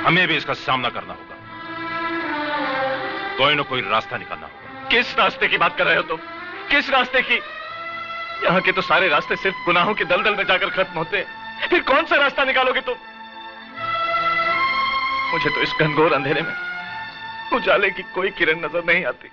हमें भी इसका सामना करना होगा, कोई ना कोई रास्ता निकालना होगा। किस रास्ते की बात कर रहे हो तुम? किस रास्ते की? यहाँ के तो सारे रास्ते सिर्फ गुनाहों के दलदल में जाकर खत्म होते हैं। फिर कौन सा रास्ता निकालोगे तुम? मुझे तो इस घनघोर अंधेरे में उजाले की कोई किरण नजर नहीं आती।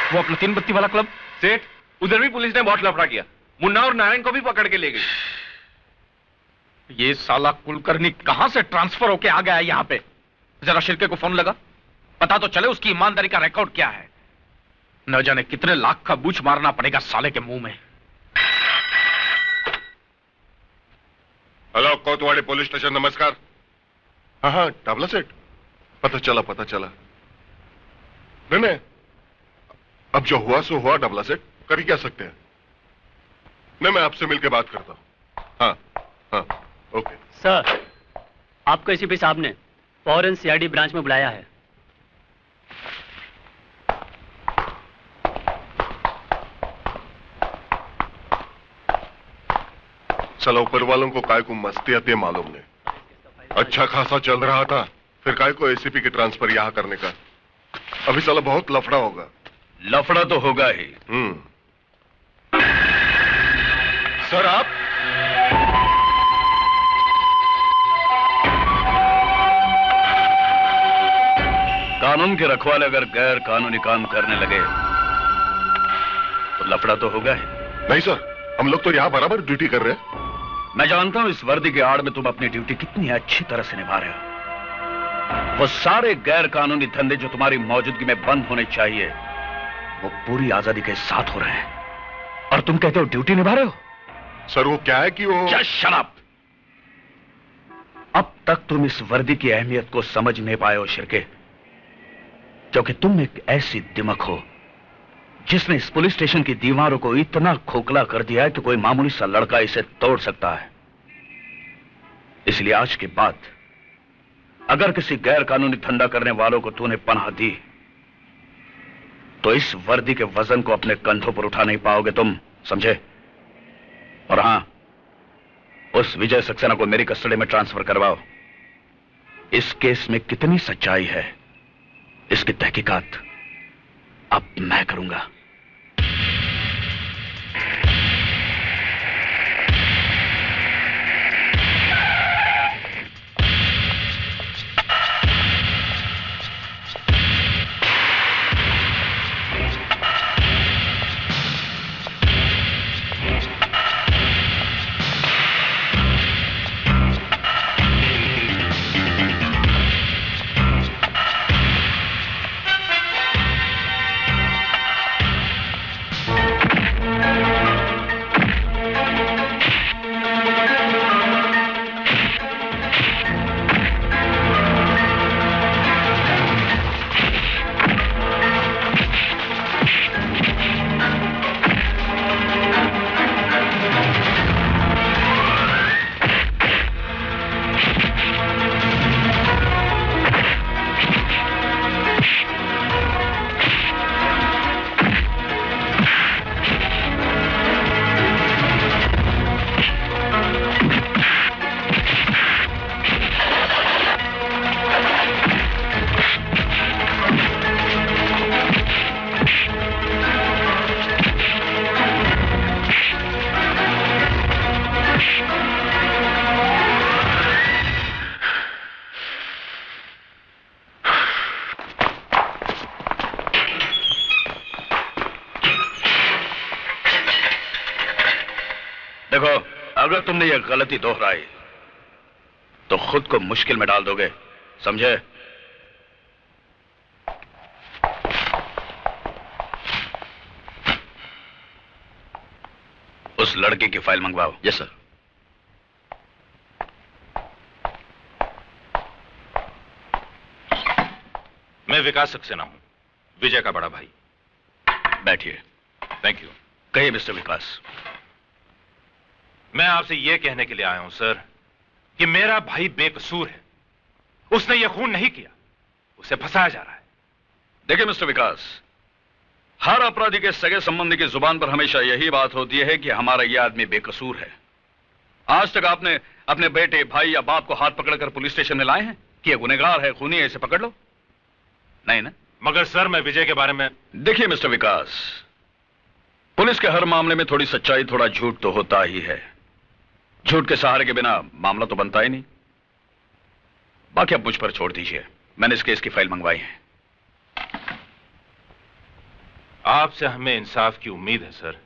वो अपना 3 बत्ती वाला क्लब? सेठ, उधर भी पुलिस ने बहुत लफड़ा किया। मुन्ना और नारायण को भी पकड़ के ले गई। ये साला कुलकर्णी कहां से ट्रांसफर होके आ गया है यहां पे? जरा शिर्के को फोन लगा, पता तो चले उसकी ईमानदारी का रिकॉर्ड क्या है। न जाने कितने लाख का बूझ मारना पड़ेगा साले के मुंह में। हेलो, कोतवाड़ी पुलिस स्टेशन, नमस्कार। हाँ हाँ, डाबला सेठ, पता चला। नहीं, अब जो हुआ सो हुआ डाबला सेठ, कर ही क्या सकते हैं। नहीं, मैं आपसे मिलकर बात करता हूं। हाँ, ओके। सर, आपको एसीपी साहब ने फौरन सीआईडी ब्रांच में बुलाया है। चलो, ऊपर वालों को काय को मस्ती आती है मालूम नहीं। अच्छा खासा चल रहा था, फिर काय को एसीपी की ट्रांसफर यहां करने का। अभी साला बहुत लफड़ा होगा। लफड़ा तो होगा ही। सर, आप कानून के रखवाले अगर गैर कानूनी काम करने लगे तो लफड़ा तो होगा ही। नहीं सर, हम लोग तो यहां बराबर ड्यूटी कर रहे हैं। मैं जानता हूं इस वर्दी के आड़ में तुम अपनी ड्यूटी कितनी अच्छी तरह से निभा रहे हो। वो सारे गैर कानूनी धंधे जो तुम्हारी मौजूदगी में बंद होने चाहिए, वो पूरी आजादी के साथ हो रहे हैं और तुम कहते हो ड्यूटी निभा रहे हो। सर, वो क्या है कि वो क्या शराब। अब तक तुम इस वर्दी की अहमियत को समझ नहीं पाए हो शिर्के, क्योंकि तुम एक ऐसी दिमक हो जिसने इस पुलिस स्टेशन की दीवारों को इतना खोखला कर दिया है कि कोई मामूली सा लड़का इसे तोड़ सकता है। इसलिए आज के बाद अगर किसी गैर कानूनी धंधा करने वालों को तूने पनाह दी तो इस वर्दी के वजन को अपने कंधों पर उठा नहीं पाओगे तुम, समझे? और हां, उस विजय सक्सेना को मेरी कस्टडी में ट्रांसफर करवाओ। इस केस में कितनी सच्चाई है इसकी तहकीकात अब मैं करूंगा। देखो, अगर तुमने ये गलती दोहराई तो खुद को मुश्किल में डाल दोगे, समझे? उस लड़की की फाइल मंगवाओ। Yes sir. मैं विकास सक्सेना हूं, विजय का बड़ा भाई। बैठिए। Thank you. कहिए मिस्टर विकास। मैं आपसे यह कहने के लिए आया हूं सर कि मेरा भाई बेकसूर है। उसने यह खून नहीं किया, उसे फंसाया जा रहा है। देखिए मिस्टर विकास, हर अपराधी के सगे संबंधी की जुबान पर हमेशा यही बात होती है कि हमारा यह आदमी बेकसूर है। आज तक आपने अपने बेटे, भाई या बाप को हाथ पकड़कर पुलिस स्टेशन में लाए हैं कि यह गुनहगार है, खूनी है, इसे पकड़ लो? नहीं ना? मगर सर, मैं विजय के बारे में... देखिए मिस्टर विकास, पुलिस के हर मामले में थोड़ी सच्चाई, थोड़ा झूठ तो होता ही है। झूठ के सहारे के बिना मामला तो बनता ही नहीं। बाकी अब मुझ पर छोड़ दीजिए, मैंने इस केस की फाइल मंगवाई है। आपसे हमें इंसाफ की उम्मीद है सर,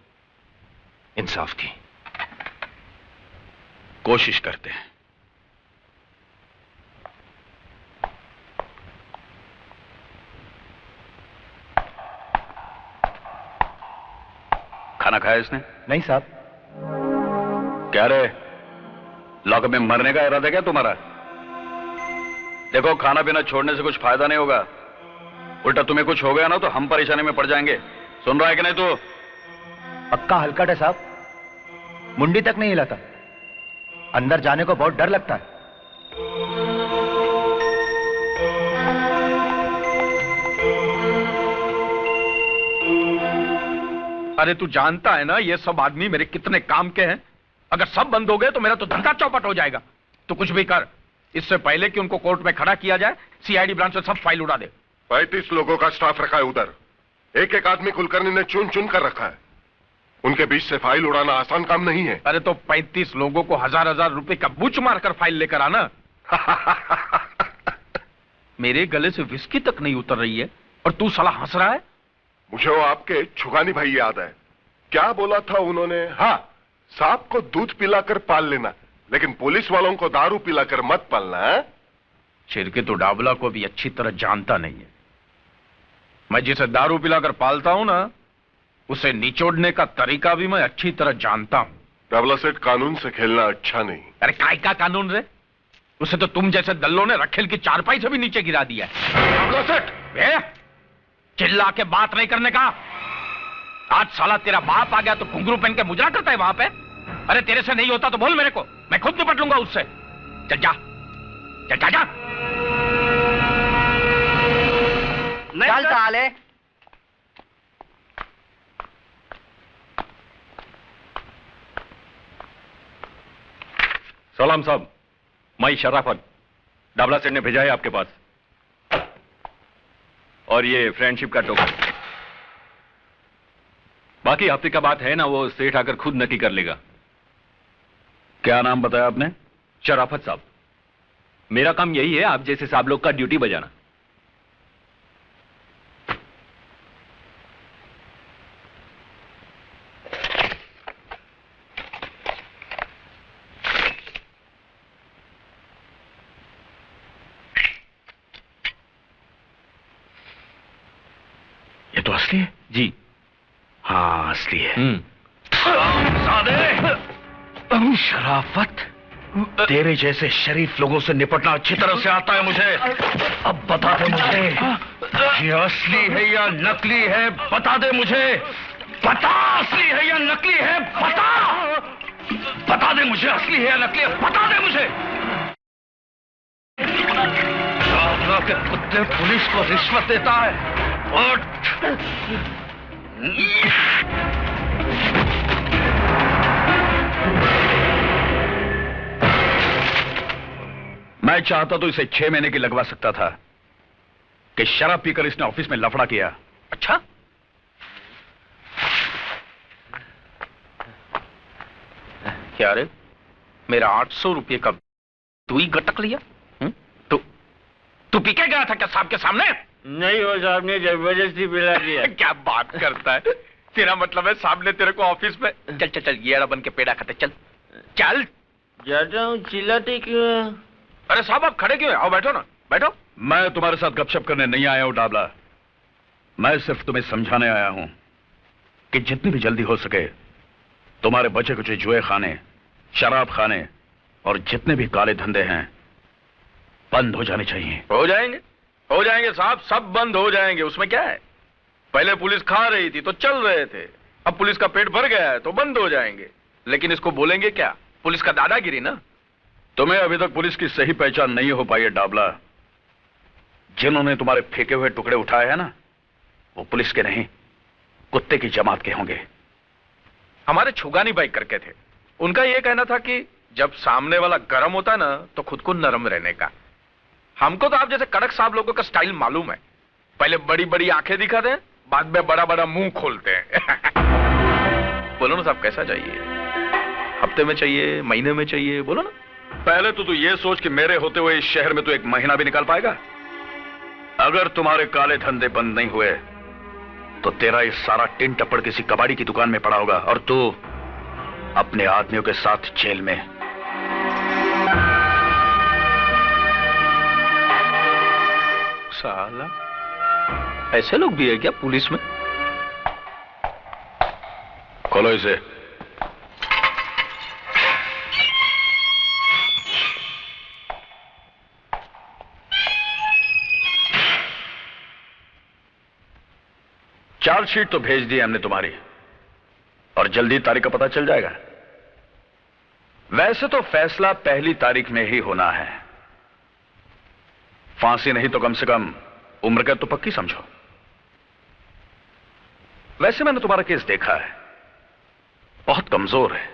इंसाफ की। कोशिश करते हैं। खाना खाया इसने? नहीं साहब। क्या रे, लॉकअप में मरने का इरादा क्या तुम्हारा? देखो, खाना पीना छोड़ने से कुछ फायदा नहीं होगा, उल्टा तुम्हें कुछ हो गया ना तो हम परेशानी में पड़ जाएंगे। सुन रहा है कि नहीं तू? पक्का हलकट है साहब, मुंडी तक नहीं हिलाता। अंदर जाने को बहुत डर लगता है। अरे तू जानता है ना ये सब आदमी मेरे कितने काम के हैं। अगर सब बंद हो गए तो मेरा तो धंधा चौपट हो जाएगा। तू कुछ भी कर, इससे पहले कि उनको कोर्ट में खड़ा किया जाए, सीआईडी ब्रांच से सब फाइल उड़ा दे। 35 लोगों का स्टाफ रखा है उधर। एक एक आदमी कुलकर्णी ने चुन चुन कर रखा है। उनके बीच से फाइल उड़ाना आसान काम नहीं है। अरे तो 35 लोगों को हजार रुपए का बुच मारकर फाइल लेकर आना। मेरे गले से विस्की तक नहीं उतर रही है और तू साला हंस रहा है। मुझे वो आपके छुगानी भाई याद है। क्या बोला था उन्होंने? हाँ, सांप को दूध पिलाकर पाल लेना, लेकिन पुलिस वालों को दारू पिलाकर मत पालना। छिरके तो डाबला को भी अच्छी तरह जानता नहीं है। मैं जिसे दारू पिलाकर पालता हूं ना, उसे निचोड़ने का तरीका भी मैं अच्छी तरह जानता हूं। डाबला सेठ, कानून से खेलना अच्छा नहीं। अरे काय का कानून रे? उसे तो तुम जैसे दल्लों ने रखेल की चारपाई से भी नीचे गिरा दिया है। डाबला सेठ, चिल्ला के बात नहीं करने का। आज साला तेरा बाप आ गया तो घुंघरू पहन के मुजरा करता है वहां पे। अरे तेरे से नहीं होता तो बोल मेरे को, मैं खुद निपट लूंगा उससे। चल जा, चल जा, जा। चल साले। सलाम साहब, मैं शराफत, डाबला सेठ ने भेजा है आपके पास। और ये फ्रेंडशिप का टोकन। बाकी हफ्ते का बात है ना, वो सेठ आकर खुद नक्की कर लेगा। क्या नाम बताया आपने? शराफत साहब। मेरा काम यही है, आप जैसे साहब लोग का ड्यूटी बजाना। ये तो असली है। जी हाँ, असली है। शराफत, तेरे जैसे शरीफ लोगों से निपटना अच्छी तरह से आता है मुझे। अब बता दे मुझे, ये असली है या नकली है? बता दे मुझे, बता, असली है या नकली है? बता, बता दे मुझे, असली है या नकली है? बता दे मुझे। के कुत्ते पुलिस को रिश्वत देता है। उठ। मैं चाहता तो इसे 6 महीने की लगवा सकता था कि शराब पीकर इसने ऑफिस में लफड़ा किया। अच्छा, क्या रे, मेरा 800 रुपये का तू ही गटक लिया? तू पी के गया था क्या साहब के सामने? नहीं, वो साहब ने जबरदस्ती पिला दिया। क्या बात करता है? तेरा मतलब है साहब ने तेरे को ऑफिस में? चल चल चल, ये बन के पेड़ा खाते। चल चल। जाता हूँ, चिल्लाते क्यों? अरे साहब आप खड़े क्यों हैं? आओ बैठो ना, बैठो। मैं तुम्हारे साथ गपशप करने नहीं आया हूं डाबला। मैं सिर्फ तुम्हें समझाने आया हूं कि जितनी भी जल्दी हो सके तुम्हारे बचे कुछ जुए खाने, शराब खाने और जितने भी काले धंधे हैं बंद हो जाने चाहिए। हो जाएंगे साहब, सब बंद हो जाएंगे। उसमें क्या है? पहले पुलिस खा रही थी तो चल रहे थे, अब पुलिस का पेट भर गया है तो बंद हो जाएंगे। लेकिन इसको बोलेंगे क्या? पुलिस का दादागिरी ना। तुम्हें अभी तक पुलिस की सही पहचान नहीं हो पाई है डाबला। जिन्होंने तुम्हारे फेंके हुए टुकड़े उठाए हैं ना, वो पुलिस के नहीं, कुत्ते की जमात के होंगे। हमारे छुगानी भाई करके थे, उनका यह कहना था कि जब सामने वाला गर्म होता ना तो खुद को नरम रहने का। हमको तो आप जैसे कड़क साहब लोगों का स्टाइल मालूम है। पहले बड़ी बड़ी आंखें दिखाते हैं, बाद में बड़ा बड़ा मुंह खोलते हैं। बोलो ना साहब, कैसा चाहिए? हफ्ते में चाहिए, महीने में चाहिए? बोलो ना। पहले तो तू ये सोच कि मेरे होते हुए इस शहर में तू 1 महीना भी निकाल पाएगा? अगर तुम्हारे काले धंधे बंद नहीं हुए तो तेरा ये सारा टिन टप्पड़ किसी कबाड़ी की दुकान में पड़ा होगा और तू अपने आदमियों के साथ जेल में। साला, ऐसे लोग भी है क्या पुलिस में? खोलो इसे। चार्जशीट तो भेज दी हमने तुम्हारी, और जल्दी तारीख का पता चल जाएगा। वैसे तो फैसला पहली तारीख में ही होना है। फांसी नहीं तो कम से कम उम्र कैद तो पक्की समझो। वैसे मैंने तुम्हारा केस देखा है, बहुत कमजोर है।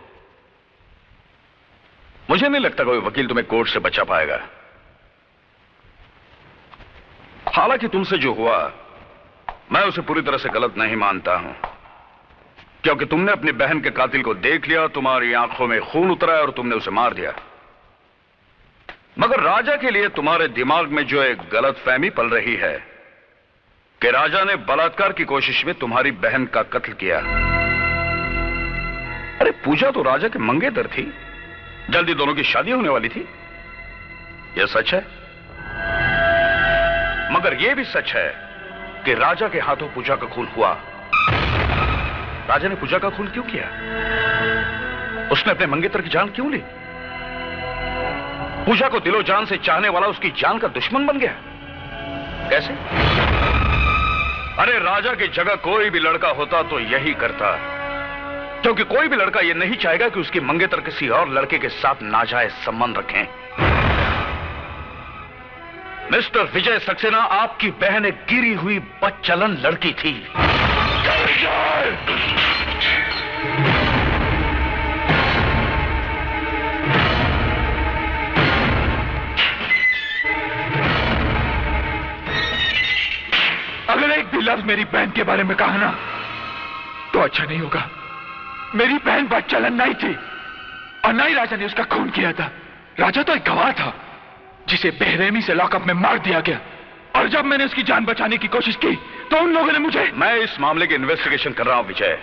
मुझे नहीं लगता कोई वकील तुम्हें कोर्ट से बचा पाएगा। हालांकि तुमसे जो हुआ मैं उसे पूरी तरह से गलत नहीं मानता हूं, क्योंकि तुमने अपनी बहन के कातिल को देख लिया, तुम्हारी आंखों में खून उतरा और तुमने उसे मार दिया। मगर राजा के लिए तुम्हारे दिमाग में जो एक गलतफहमी पल रही है कि राजा ने बलात्कार की कोशिश में तुम्हारी बहन का कत्ल किया। अरे पूजा तो राजा के मंगेतर थी, जल्दी दोनों की शादी होने वाली थी। यह सच है, मगर यह भी सच है कि राजा के हाथों पूजा का खून हुआ। राजा ने पूजा का खून क्यों किया? उसने अपने मंगेतर की जान क्यों ली? पूजा को दिलो जान से चाहने वाला उसकी जान का दुश्मन बन गया। कैसे? अरे राजा की जगह कोई भी लड़का होता तो यही करता, क्योंकि कोई भी लड़का यह नहीं चाहेगा कि उसकी मंगेतर किसी और लड़के के साथ नाजायज संबंध रखें। मिस्टर विजय सक्सेना, आपकी बहन एक गिरी हुई बदचलन लड़की थी। अगर एक भी लफ्ज मेरी बहन के बारे में कहा ना तो अच्छा नहीं होगा। मेरी बहन बदचलन नहीं थी और ना ही राजा ने उसका खून किया था। राजा तो एक गवाह था जिसे बेरहमी से लॉकअप में मार दिया गया, और जब मैंने उसकी जान बचाने की कोशिश की तो उन लोगों ने मुझे। मैं इस मामले की इन्वेस्टिगेशन कर रहा हूं विजय।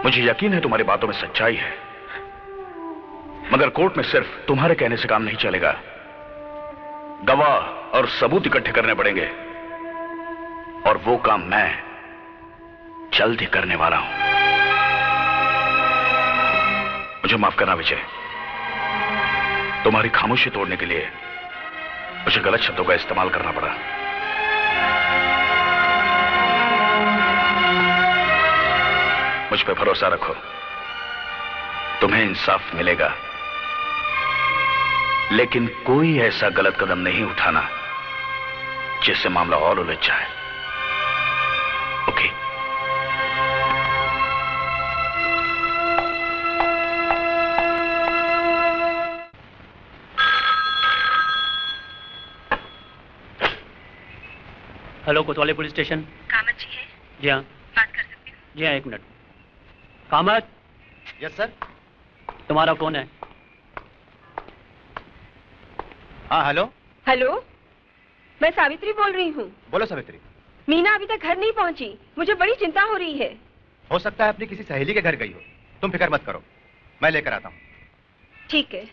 मुझे यकीन है तुम्हारी बातों में सच्चाई है, मगर कोर्ट में सिर्फ तुम्हारे कहने से काम नहीं चलेगा। गवाह और सबूत इकट्ठे करने पड़ेंगे, और वो काम मैं जल्द ही करने वाला हूं। मुझे माफ करना विजय, तुम्हारी खामोशी तोड़ने के लिए मुझे गलत शब्दों का इस्तेमाल करना पड़ा। मुझ पे भरोसा रखो, तुम्हें इंसाफ मिलेगा। लेकिन कोई ऐसा गलत कदम नहीं उठाना जिससे मामला और उलझ जाए। ओके? हेलो, कोतवाली पुलिस स्टेशन। कामत जी है? जी हाँ। बात कर सकती हूँ? जी हाँ, एक मिनट। कामत। Yes sir. तुम्हारा कौन है? हाँ हेलो। हेलो, मैं सावित्री बोल रही हूँ। बोलो सावित्री। मीना अभी तक घर नहीं पहुँची, मुझे बड़ी चिंता हो रही है। हो सकता है अपनी किसी सहेली के घर गई हो, तुम फिक्र मत करो, मैं लेकर आता हूँ। ठीक है।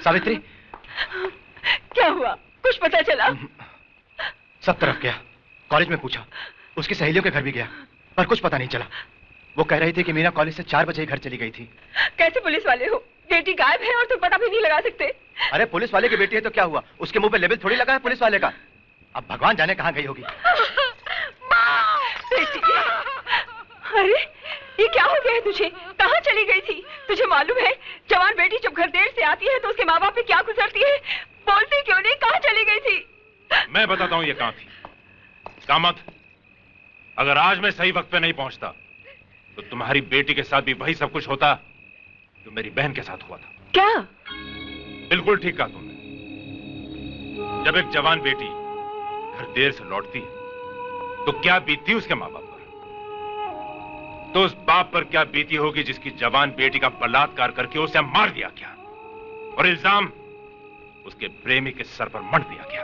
सावित्री, क्या हुआ? कुछ पता चला? सब तरफ गया, कॉलेज में पूछा, उसकी सहेलियों के घर भी गया, पर कुछ पता नहीं चला। वो कह रही थी कि मीना कॉलेज से 4 बजे ही घर चली गई थी। कैसे पुलिस वाले हो? बेटी गायब है और तुम पता भी नहीं लगा सकते। अरे पुलिस वाले की बेटी है तो क्या हुआ, उसके मुंह पे लेबल थोड़ी लगा है पुलिस वाले का। अब भगवान जाने कहाँ गई होगी। बेटी, अरे ये क्या हो गया है तुझे? कहाँ चली गई थी? तुझे मालूम है जवान बेटी जब घर देर से आती है तो उसके माँ बाप पे क्या गुजरती है? बोलती क्यों नहीं? कहाँ चली गई थी? मैं बताता हूँ ये कहाँ थी। कामत, अगर आज मैं सही वक्त पे नहीं पहुंचता तो तुम्हारी बेटी के साथ भी वही सब कुछ होता जो मेरी बहन के साथ हुआ था। क्या? बिल्कुल ठीक कहा तुमने। जब एक जवान बेटी घर देर से लौटती है तो क्या बीतती उसके माँ बाप पर, तो उस बाप पर क्या बीती होगी जिसकी जवान बेटी का बलात्कार करके उसे मार दिया गया और इल्जाम उसके प्रेमी के सर पर मढ़ दिया गया।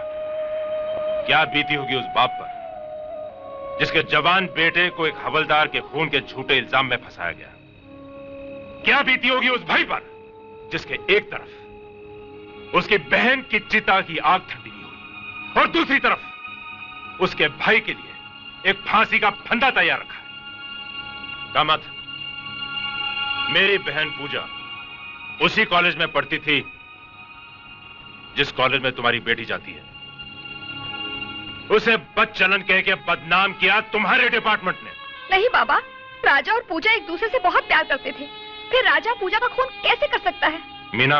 क्या बीती होगी उस बाप पर जिसके जवान बेटे को एक हवलदार के खून के झूठे इल्जाम में फंसाया गया। क्या बीती होगी उस भाई पर जिसके एक तरफ उसकी बहन की चिता की आग ठंडी नहीं हुई और दूसरी तरफ उसके भाई के लिए एक फांसी का फंदा तैयार रखा है। कामत, मेरी बहन पूजा उसी कॉलेज में पढ़ती थी जिस कॉलेज में तुम्हारी बेटी जाती है। उसे बदचलन कह के बदनाम किया तुम्हारे डिपार्टमेंट ने। नहीं बाबा, राजा और पूजा एक दूसरे से बहुत प्यार करते थे, फिर राजा पूजा का खून कैसे कर सकता है? मीना,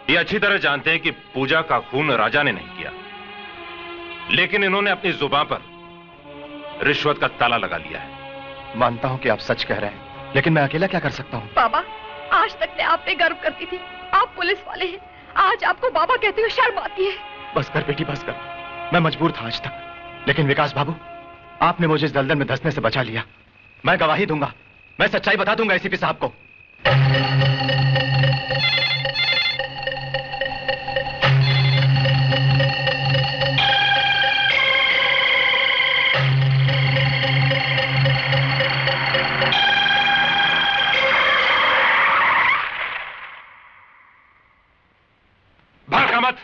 ये अच्छी तरह जानते हैं कि पूजा का खून राजा ने नहीं किया, लेकिन इन्होंने अपनी जुबान पर रिश्वत का ताला लगा लिया है। मानता हूं कि आप सच कह रहे हैं, लेकिन मैं अकेला क्या कर सकता हूं? बाबा, आज तक मैं आप पे गर्व करती थी, आप पुलिस वाले हैं, आज आपको बाबा कहते हुए शर्म आती है। बस कर बेटी, बस कर। मैं मजबूर था आज तक, लेकिन विकास बाबू, आपने मुझे इस दलदल में धंसने से बचा लिया। मैं गवाही दूंगा, मैं सच्चाई बता दूंगा एसीपी साहब को। भागा मत।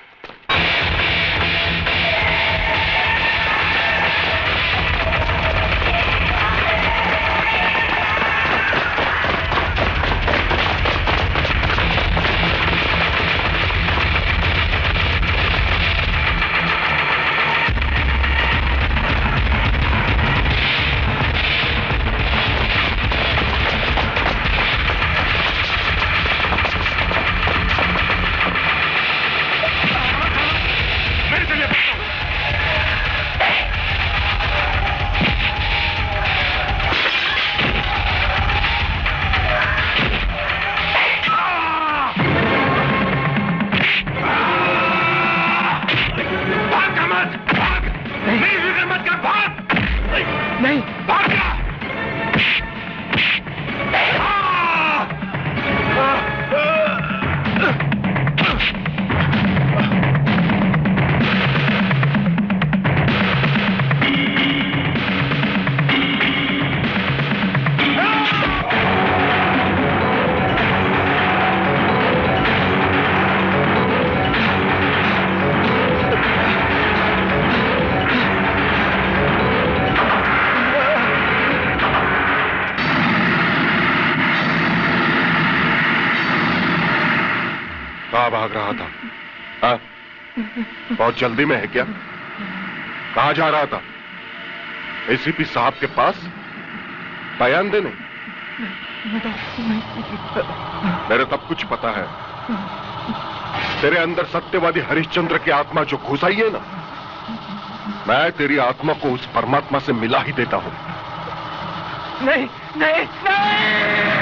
भाग रहा था? हाँ? बहुत जल्दी में है क्या? कहां जा रहा था? एसीपी साहब के पास बयान देने? मेरे सब कुछ पता है। तेरे अंदर सत्यवादी हरिश्चंद्र की आत्मा जो घुस आई है ना, मैं तेरी आत्मा को उस परमात्मा से मिला ही देता हूं। नहीं नहीं नहीं।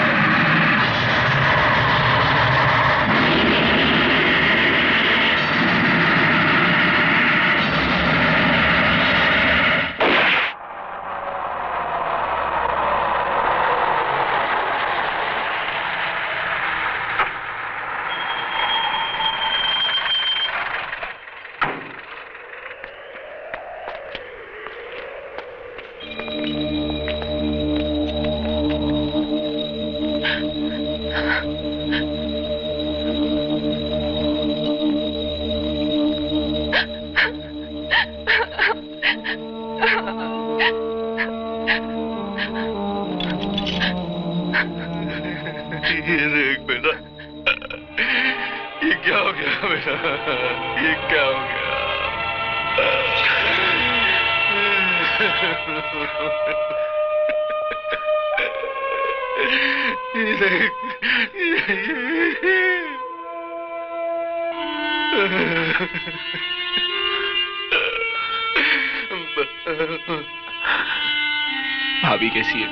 भाभी कैसी है?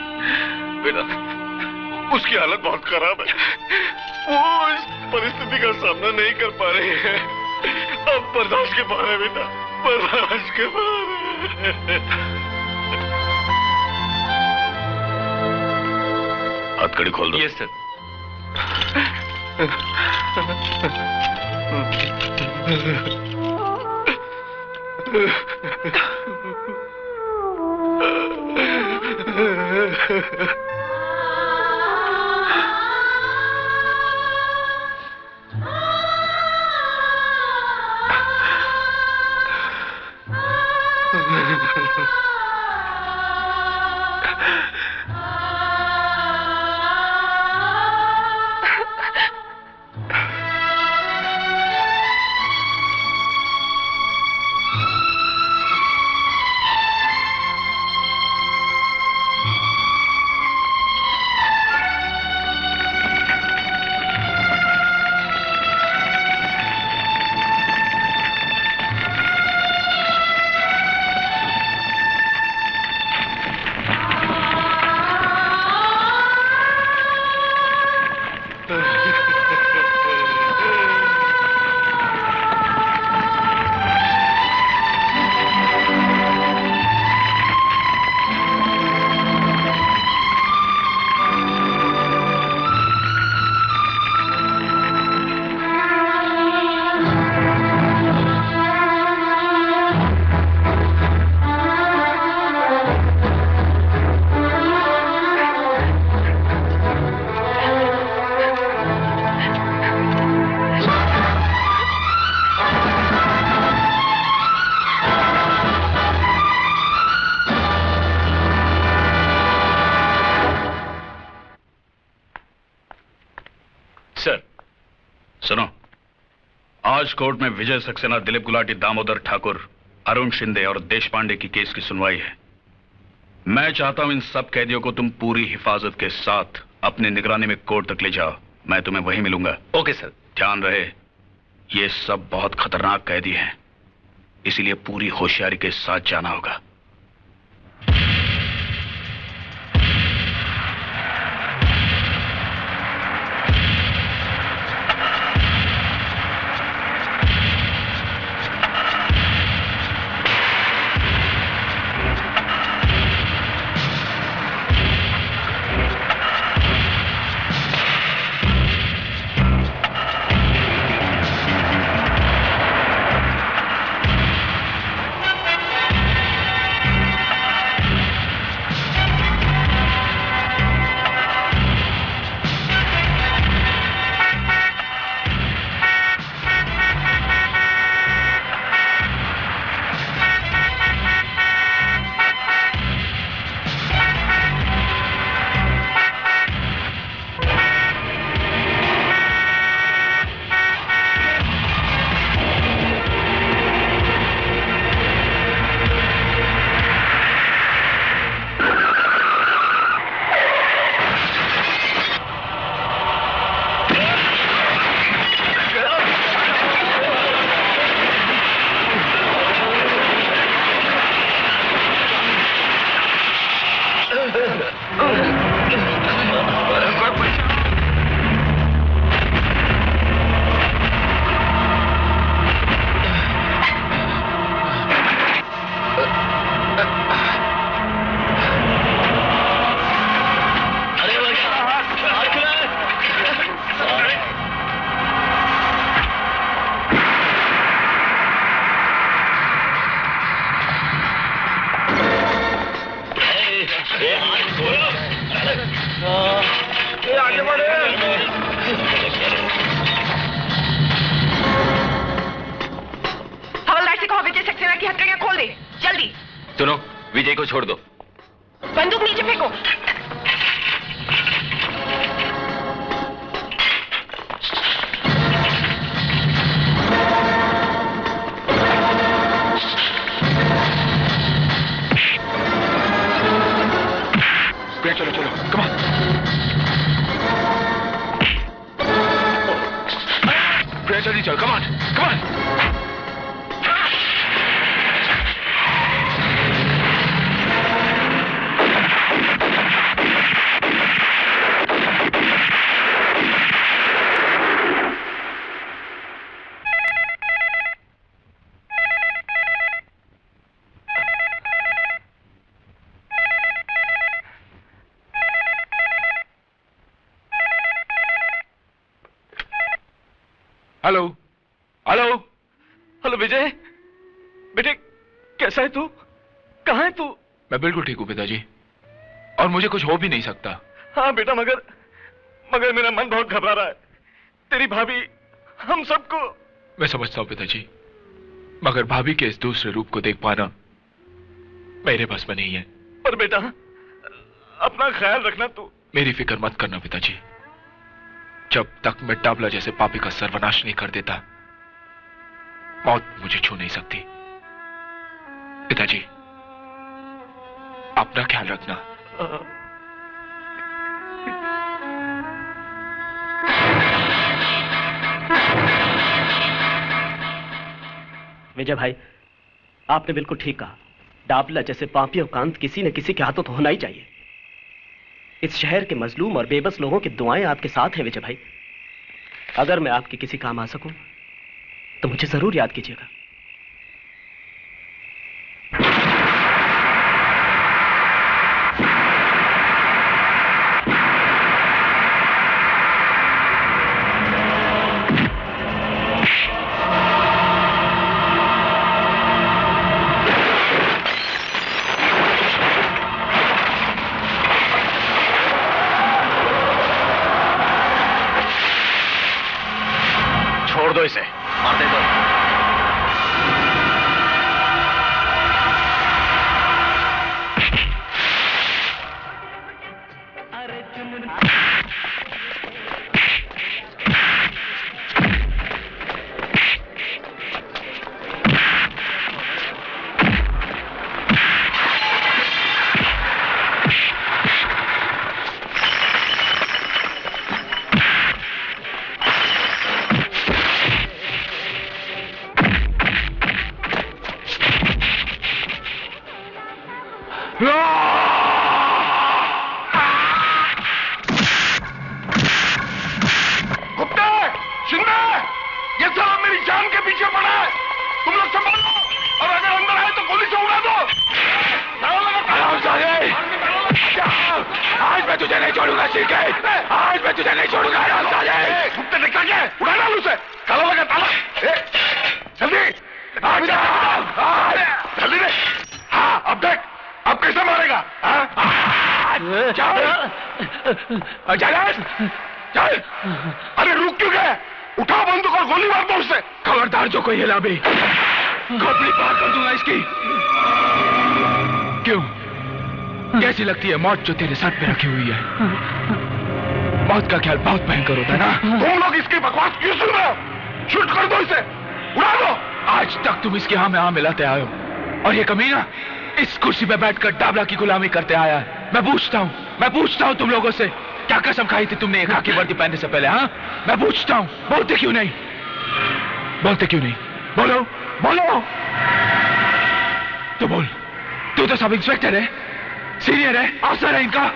बेटा, उसकी हालत बहुत खराब है। वो इस परिस्थिति का सामना नहीं कर पा रही है। अब बर्दाश्त के बाहर है बेटा, बर्दाश्त के बाहर है। हथकड़ी खोल दो। Yes sir. आज कोर्ट में विजय सक्सेना, दिलीप गुलाटी, दामोदर ठाकुर, अरुण शिंदे और देशपांडे की केस की सुनवाई है। मैं चाहता हूं इन सब कैदियों को तुम पूरी हिफाजत के साथ अपनी निगरानी में कोर्ट तक ले जाओ। मैं तुम्हें वहीं मिलूंगा। Okay sir. ध्यान रहे, ये सब बहुत खतरनाक कैदी हैं, इसीलिए पूरी होशियारी के साथ जाना होगा। हवलदार से कहो विजय सक्सेना की हथकड़ियां खोल दे, जल्दी। सुनो, विजय को छोड़ दो। बंदूक नीचे फेंको। चलो चलो, कम ऑन। जल्दी चल, come on, come on. Hello hello hello Vijay, बेटे कैसा है तू? कहाँ है तू? मैं बिल्कुल ठीक हूँ पिताजी, और मुझे कुछ हो भी नहीं सकता। हाँ बेटा, मगर मेरा मन बहुत घबरा रहा है। तेरी भाभी हम सबको। मैं समझता हूँ पिताजी, मगर भाभी के इस दूसरे रूप को देख पाना मेरे बस में नहीं है। पर बेटा अपना ख्याल रखना तू। मेरी फिक्र मत करना पिताजी, जब तक मैं डाबला जैसे पापी का सर्वनाश नहीं कर देता, मौत मुझे छू नहीं सकती। पिताजी अपना ख्याल रखना। विजय भाई, आपने बिल्कुल ठीक कहा। डाबला जैसे पापियों का अंत किसी न किसी के हाथों तो होना ही चाहिए। इस शहर के मजलूम और बेबस लोगों की दुआएं आपके साथ हैं विजय भाई। अगर मैं आपके किसी काम आ सकूं तो मुझे जरूर याद कीजिएगा। छोड़ दो इसे, मार दे दो। तुझे नहीं छोड़ूंगा शिरके, आज मैं तुझे नहीं छोड़ूंगा। कुत्ते निकल गए, उड़ा डाल उसे, ताला लगा ताला। जल्दी जल्दी दे। हाँ अब देख, अब कैसे मारेगा? चल। अरे रुक क्यों गए? उठा बंदूक और गोली मार दो उससे। खबरदार जो कोई हिला भी, खोपड़ी पार कर दूंगा इसकी। क्यों? कैसी लगती है मौत जो तेरे सर पे रखी हुई है? मौत का ख्याल बहुत भयंकर होता है ना? तुम लोग इसकी बकवास क्यों सुन रहे हो? शूट कर दो इसे, उड़ा दो। आज तक तुम इसकी हाँ में हाँ मिलाते आए हो, और ये कमीना इस कुर्सी पे बैठकर डाबला की गुलामी करते आया है। मैं पूछता हूँ तुम लोगों से, क्या कसम खाई थी तुमने एक खाकी वर्दी पहनने से पहले? हाँ, मैं पूछता हूँ, बोलते क्यों नहीं? बोलो तो बोल। तू तो सब इंस्पेक्टर है, सीनियर है, अफसर है इनका।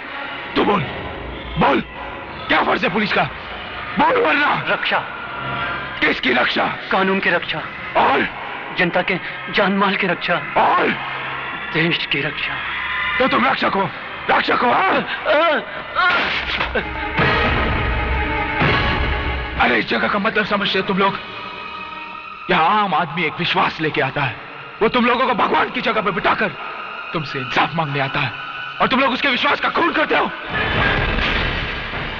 तू बोल क्या फर्ज है पुलिस का? बोल वरना। रक्षा। किसकी रक्षा? कानून की रक्षा। और जनता के जान माल की रक्षा। और देश की रक्षा। तो तुम रक्षक हो? अरे इस जगह का मतलब समझते हो तुम लोग? यहाँ आम आदमी एक विश्वास लेके आता है, वो तुम लोगों को भगवान की जगह पे बिठाकर तुमसे इंसाफ मांगने आता है, और तुम लोग उसके विश्वास का खून करते हो।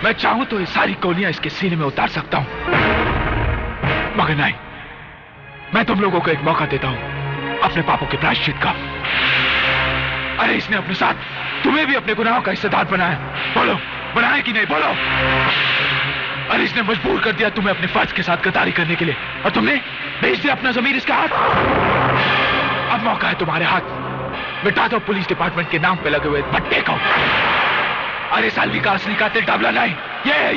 मैं चाहूं तो ये सारी गोलियां इसके सीने में उतार सकता हूं, मगर नहीं, मैं तुम लोगों को एक मौका देता हूं अपने पापों के प्रायश्चित का। अरे इसने अपने साथ तुम्हें भी अपने गुनाहों का हिस्सेदार बनाया। बोलो, बनाया कि नहीं? बोलो। अरे इसने मजबूर कर दिया तुम्हें अपने फर्ज के साथ गद्दारी करने के लिए, और तुमने भेज दिया अपना ज़मीर इसके हाथ। अब मौका है तुम्हारे हाथ, मिटा दो पुलिस डिपार्टमेंट के नाम पे लगे हुए भट्टे को। अरे सालवी का असली कातिल डाबला नहीं, ये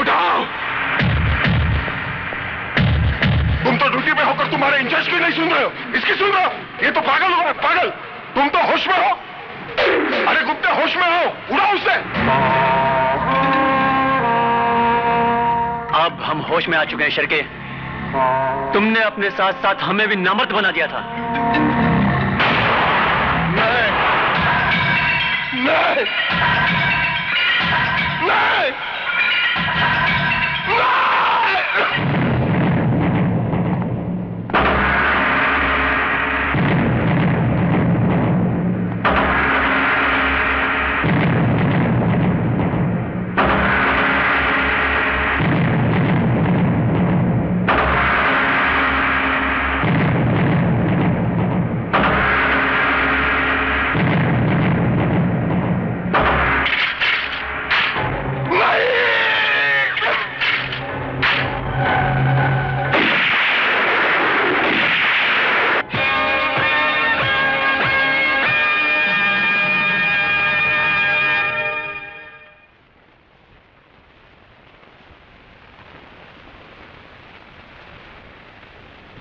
उठाओ। तुम तो ड्यूटी पे होकर तुम्हारे इंचार्ज की नहीं सुन रहे हो, इसकी सुन रहे हो? ये तो पागल हो गए, पागल। तुम तो होश में हो। अरे गुप्ते होश में हो, उड़ाओ उसे। अब हम होश में आ चुके हैं शिरके। तुमने अपने साथ साथ हमें भी नामर्द बना दिया था। नहीं।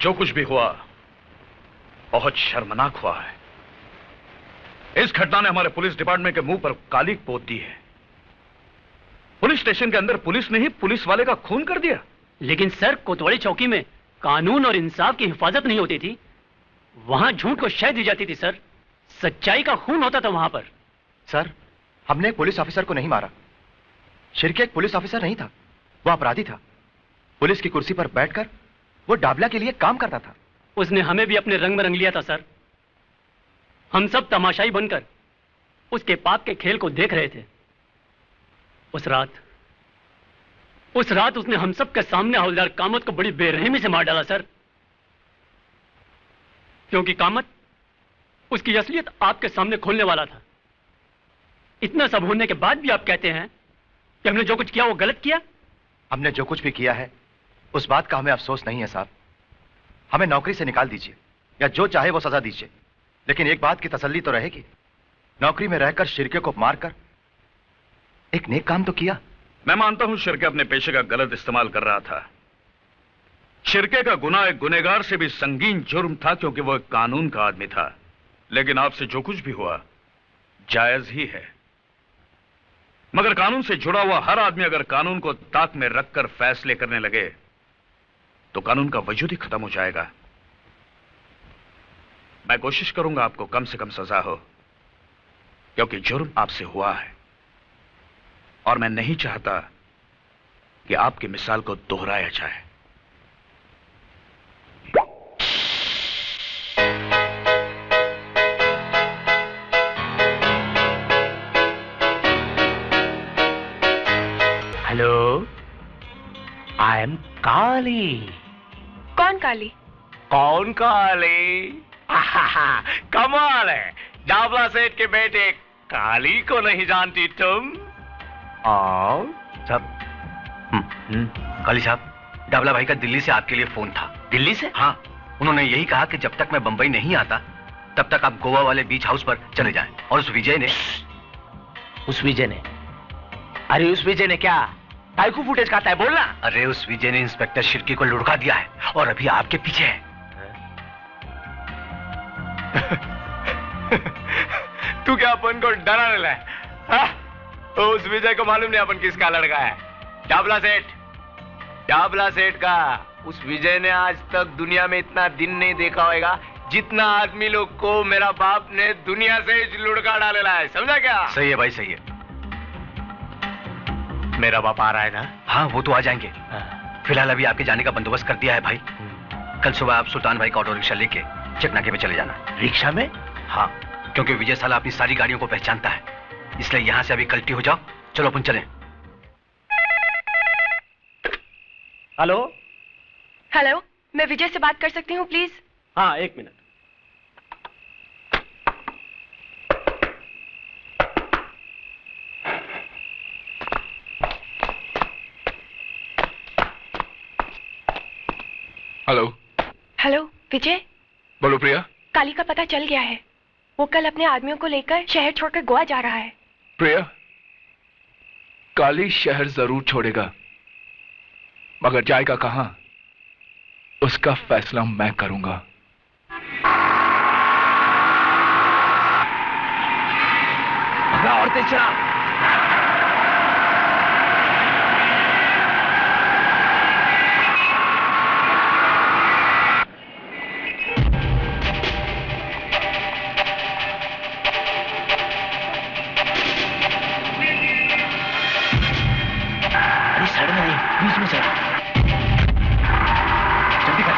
जो कुछ भी हुआ बहुत शर्मनाक हुआ है। इस घटना ने हमारे पुलिस डिपार्टमेंट के मुंह पर काली पोत दी है। पुलिस स्टेशन के अंदर पुलिस ने ही पुलिस वाले का खून कर दिया। लेकिन सर, कोतवाली चौकी में कानून और इंसाफ की हिफाजत नहीं होती थी, वहां झूठ को शह दी जाती थी सर। सच्चाई का खून होता था वहां पर। सर, हमने एक पुलिस ऑफिसर को नहीं मारा। शिरके एक पुलिस ऑफिसर नहीं था, वो अपराधी था। पुलिस की कुर्सी पर बैठकर वो डाबला के लिए काम करता था। उसने हमें भी अपने रंग में रंग लिया था सर। हम सब तमाशाई बनकर उसके पाप के खेल को देख रहे थे। उस रात उसने हम सब के सामने हवलदार कामत को बड़ी बेरहमी से मार डाला सर। क्योंकि कामत उसकी असलियत आपके सामने खोलने वाला था। इतना सब होने के बाद भी आप कहते हैं कि हमने जो कुछ किया वो गलत किया। हमने जो कुछ भी किया है उस बात का हमें अफसोस नहीं है साहब। हमें नौकरी से निकाल दीजिए या जो चाहे वो सजा दीजिए, लेकिन एक बात की तसल्ली तो रहेगी, नौकरी में रहकर शिरके को मारकर एक नेक काम तो किया। मैं मानता हूं शिरके अपने पेशे का गलत इस्तेमाल कर रहा था। शिरके का गुनाह एक गुनहगार से भी संगीन जुर्म था, क्योंकि वो एक कानून का आदमी था। लेकिन आपसे जो कुछ भी हुआ जायज ही है। मगर कानून से जुड़ा हुआ हर आदमी अगर कानून को ताक में रखकर फैसले करने लगे तो कानून का वजूद ही खत्म हो जाएगा। मैं कोशिश करूंगा आपको कम से कम सजा हो, क्योंकि जुर्म आपसे हुआ है और मैं नहीं चाहता कि आपकी मिसाल को दोहराया जाए। हेलो, आई एम काली। कौन काली? कौन काली? कमाल है, डाबला सेठ के बेटे काली को नहीं जानती तुम? साहब, काली साहब, डाबला भाई का दिल्ली से आपके लिए फोन था। दिल्ली से? हाँ, उन्होंने यही कहा कि जब तक मैं बंबई नहीं आता तब तक आप गोवा वाले बीच हाउस पर चले जाएं। और उस विजय ने अरे उस विजय ने क्या टाइकू फुटेज खाता है, बोलना। अरे उस विजय ने इंस्पेक्टर शिर्की को लुढ़का दिया है और अभी आपके पीछे है। तू क्या अपन को डराने लगा? तो उस विजय को मालूम नहीं अपन किसका लड़का है। डाबला सेठ का उस विजय ने आज तक दुनिया में इतना दिन नहीं देखा होगा जितना आदमी लोग को मेरा बाप ने दुनिया से लुढ़का डालेला है, समझा क्या? सही है भाई, सही है। मेरा बाप आ रहा है ना? हाँ, वो तो आ जाएंगे। फिलहाल अभी आपके जाने का बंदोबस्त कर दिया है भाई। कल सुबह आप सुल्तान भाई का ऑटो रिक्शा लेके चकनाके पे चले जाना। रिक्शा में? हाँ, क्योंकि विजय साला अपनी सारी गाड़ियों को पहचानता है, इसलिए यहां से अभी कल्टी हो जाओ। चलो अपन चलें। हेलो हेलो, मैं विजय से बात कर सकती हूँ प्लीज? हाँ, एक मिनट। हेलो। हेलो विजय। बोलो प्रिया। काली का पता चल गया है, वो कल अपने आदमियों को लेकर शहर छोड़कर गोवा जा रहा है। प्रिया, काली शहर जरूर छोड़ेगा, मगर जाएगा कहां उसका फैसला मैं करूंगा। और तेज चला। बीच में चल, जल्दी कर।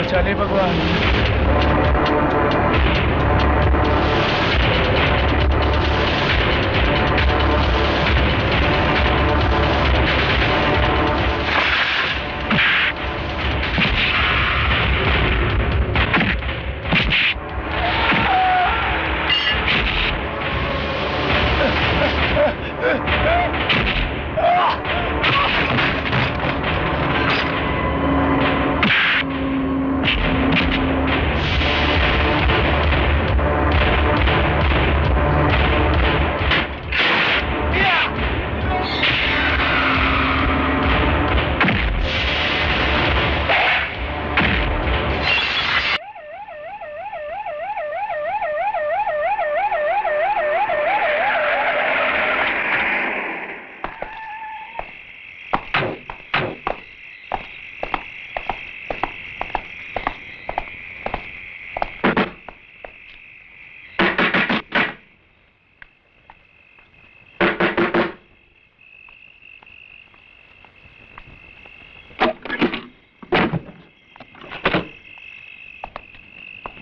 चले भगवान।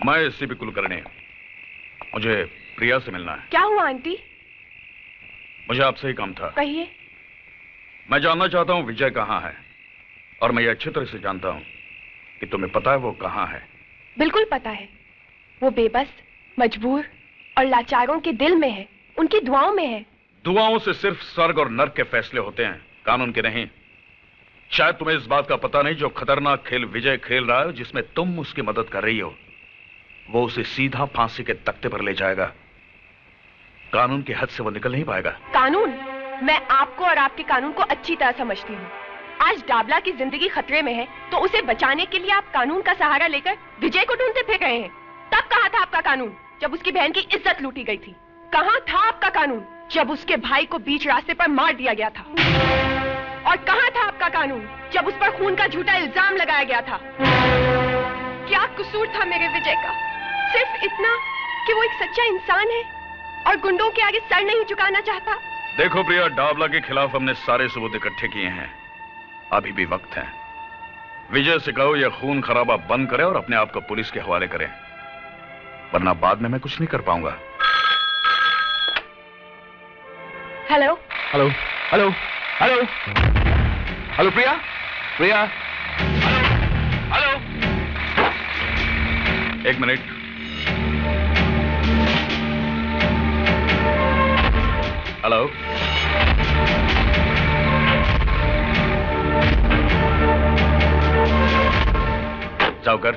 मैं एससीपी कुलकर्णी, मुझे प्रिया से मिलना है। क्या हुआ आंटी? मुझे आपसे ही काम था। कहिए। मैं जानना चाहता हूं विजय कहां है, और मैं ये अच्छी तरह से जानता हूं कि तुम्हें पता है वो कहां है। बिल्कुल पता है। वो बेबस, मजबूर और लाचारों के दिल में है, उनकी दुआओं में है। दुआओं से सिर्फ स्वर्ग और नर्क के फैसले होते हैं, कानून के नहीं। शायद तुम्हें इस बात का पता नहीं, जो खतरनाक खेल विजय खेल रहा है, जिसमें तुम उसकी मदद कर रही हो, वो उसे सीधा फांसी के तख्ते पर ले जाएगा। कानून की हद से वो निकल नहीं पाएगा। कानून? मैं आपको और आपके कानून को अच्छी तरह समझती हूँ। आज डाबला की जिंदगी खतरे में है, तो उसे बचाने के लिए आप कानून का सहारा लेकर विजय को ढूंढते फिर रहे हैं। तब कहाँ था आपका कानून, जब उसकी बहन की इज्जत लूटी गई थी? कहाँ था आपका कानून, जब उसके भाई को बीच रास्ते पर मार दिया गया था? और कहाँ था आपका कानून, जब उस पर खून का झूठा इल्जाम लगाया गया था? क्या कसूर था मेरे विजय का? सिर्फ इतना कि वो एक सच्चा इंसान है और गुंडों के आगे सर नहीं झुकाना चाहता। देखो प्रिया, डाबला के खिलाफ हमने सारे सबूत इकट्ठे किए हैं, अभी भी वक्त है। विजय से कहो यह खून खराबा बंद करे और अपने आप को पुलिस के हवाले करे, वरना बाद में मैं कुछ नहीं कर पाऊंगा। Hello hello hello hello hello Priya, Priya, hello, एक मिनट। हेलो, जाओकर।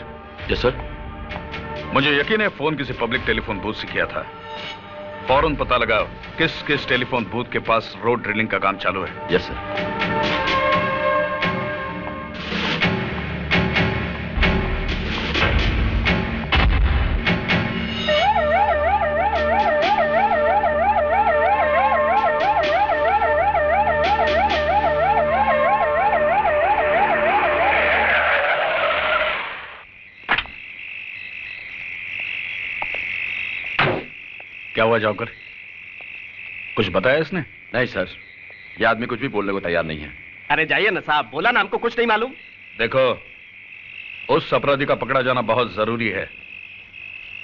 Yes sir. मुझे यकीन है फोन किसी पब्लिक टेलीफोन बूथ से किया था। फौरन पता लगाओ किस किस टेलीफोन बूथ के पास रोड ड्रिलिंग का काम चालू है। Yes sir. क्या हुआ जाकर? कुछ बताया इसने? नहीं सर, यह आदमी कुछ भी बोलने को तैयार नहीं है। अरे जाइए ना साहब, बोला ना हमको कुछ नहीं मालूम। देखो, उस अपराधी का पकड़ा जाना बहुत जरूरी है।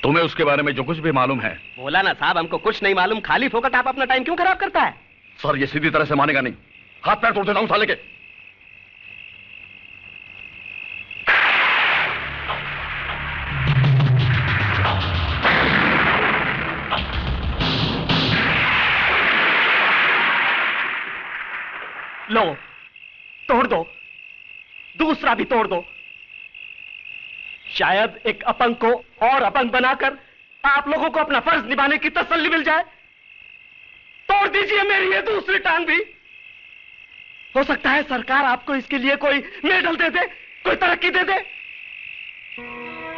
तुम्हें उसके बारे में जो कुछ भी मालूम है। बोला ना साहब, हमको कुछ नहीं मालूम। खाली फोकट आप अपना टाइम क्यों खराब करता है? सर ये सीधी तरह से मानेगा नहीं, हाथ पैर तोड़ देता हूं साले के। लो, तोड़ दो, दूसरा भी तोड़ दो। शायद एक अपंग को और अपंग बनाकर आप लोगों को अपना फर्ज निभाने की तसल्ली मिल जाए। तोड़ दीजिए मेरी ये दूसरी टांग भी। हो सकता है सरकार आपको इसके लिए कोई मेडल दे दे, कोई तरक्की दे दे।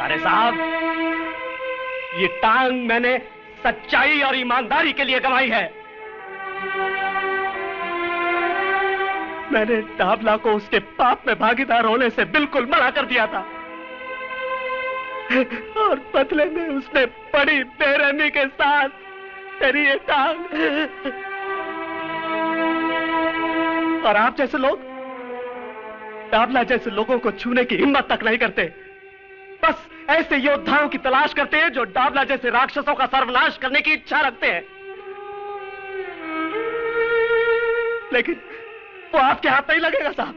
अरे साहब, ये टांग मैंने सच्चाई और ईमानदारी के लिए गंवाई है। मैंने डाबला को उसके पाप में भागीदार होने से बिल्कुल मना कर दिया था, और बदले में उसने बड़ी बेरहमी के साथ तेरी ये टांग। और आप जैसे लोग डाबला जैसे लोगों को छूने की हिम्मत तक नहीं करते। बस ऐसे योद्धाओं की तलाश करते हैं जो डाबला जैसे राक्षसों का सर्वनाश करने की इच्छा रखते हैं। लेकिन वो आपके हाथ नहीं लगेगा साहब।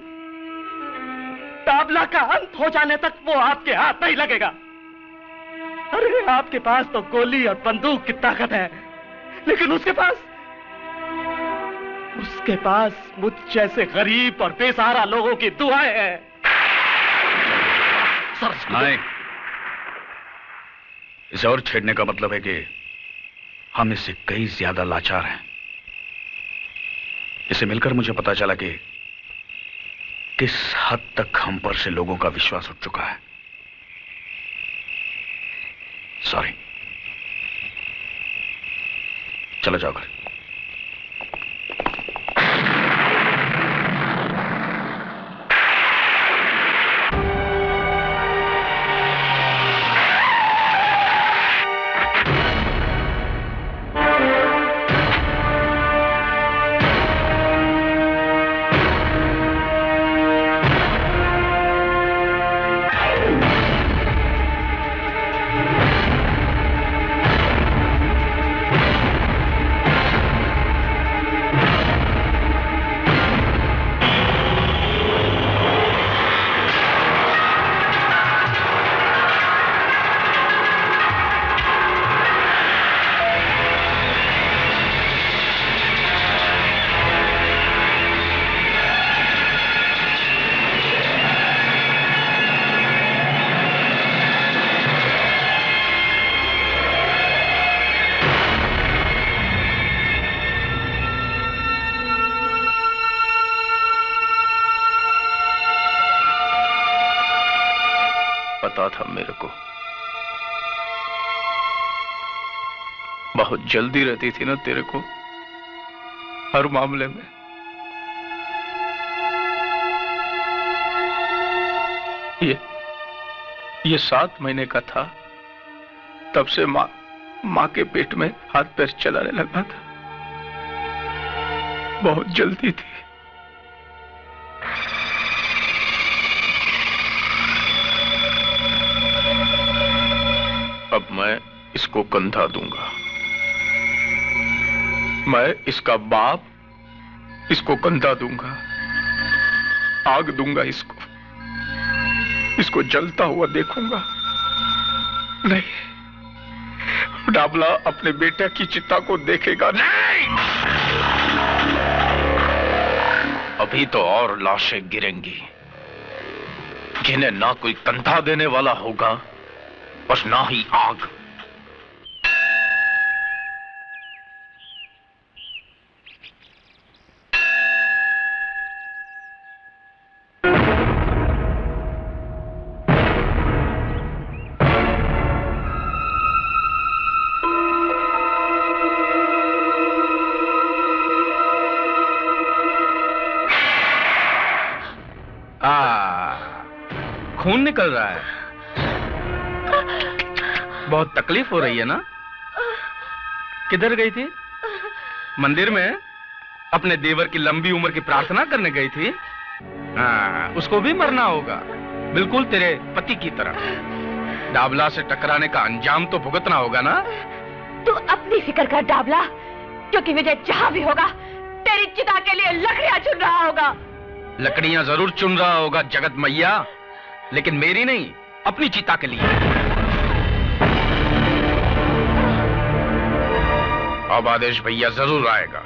डाबला का अंत हो जाने तक वो आपके हाथ नहीं लगेगा। अरे आपके पास तो गोली और बंदूक की ताकत है, लेकिन उसके पास मुझ जैसे गरीब और बेसहारा लोगों की दुआएं हैं। नहीं, इसे और छेड़ने का मतलब है कि हम इससे कई ज्यादा लाचार हैं। इसे मिलकर मुझे पता चला कि किस हद तक हम पर से लोगों का विश्वास उठ चुका है। सॉरी, चलो जाओ घर। पता था मेरे को। बहुत जल्दी रहती थी ना तेरे को हर मामले में। ये 7 महीने का था, तब से माँ के पेट में हाथ पैर चलाने लगा था। बहुत जल्दी थी। अब मैं इसको कंधा दूंगा। मैं इसका बाप इसको कंधा दूंगा, आग दूंगा इसको जलता हुआ देखूंगा। नहीं, डाबला अपने बेटे की चिता को देखेगा नहीं। अभी तो और लाशें गिरेंगी जिन्हें ना कोई कंधा देने वाला होगा और ना ही आग। खून निकल रहा है, बहुत तकलीफ हो रही है ना? किधर गई थी? मंदिर में अपने देवर की लंबी उम्र की प्रार्थना करने गई थी। हाँ, उसको भी मरना होगा, बिल्कुल तेरे पति की तरह। डाबला से टकराने का अंजाम तो भुगतना होगा ना? तू अपनी फिक्र कर डाबला, क्योंकि विजय जहां भी होगा तेरी चिता के लिए लकड़ियां चुन रहा होगा। लकड़ियां जरूर चुन रहा होगा जगत मैया, लेकिन मेरी नहीं, अपनी चिता के लिए। अब आदेश भैया जरूर आएगा।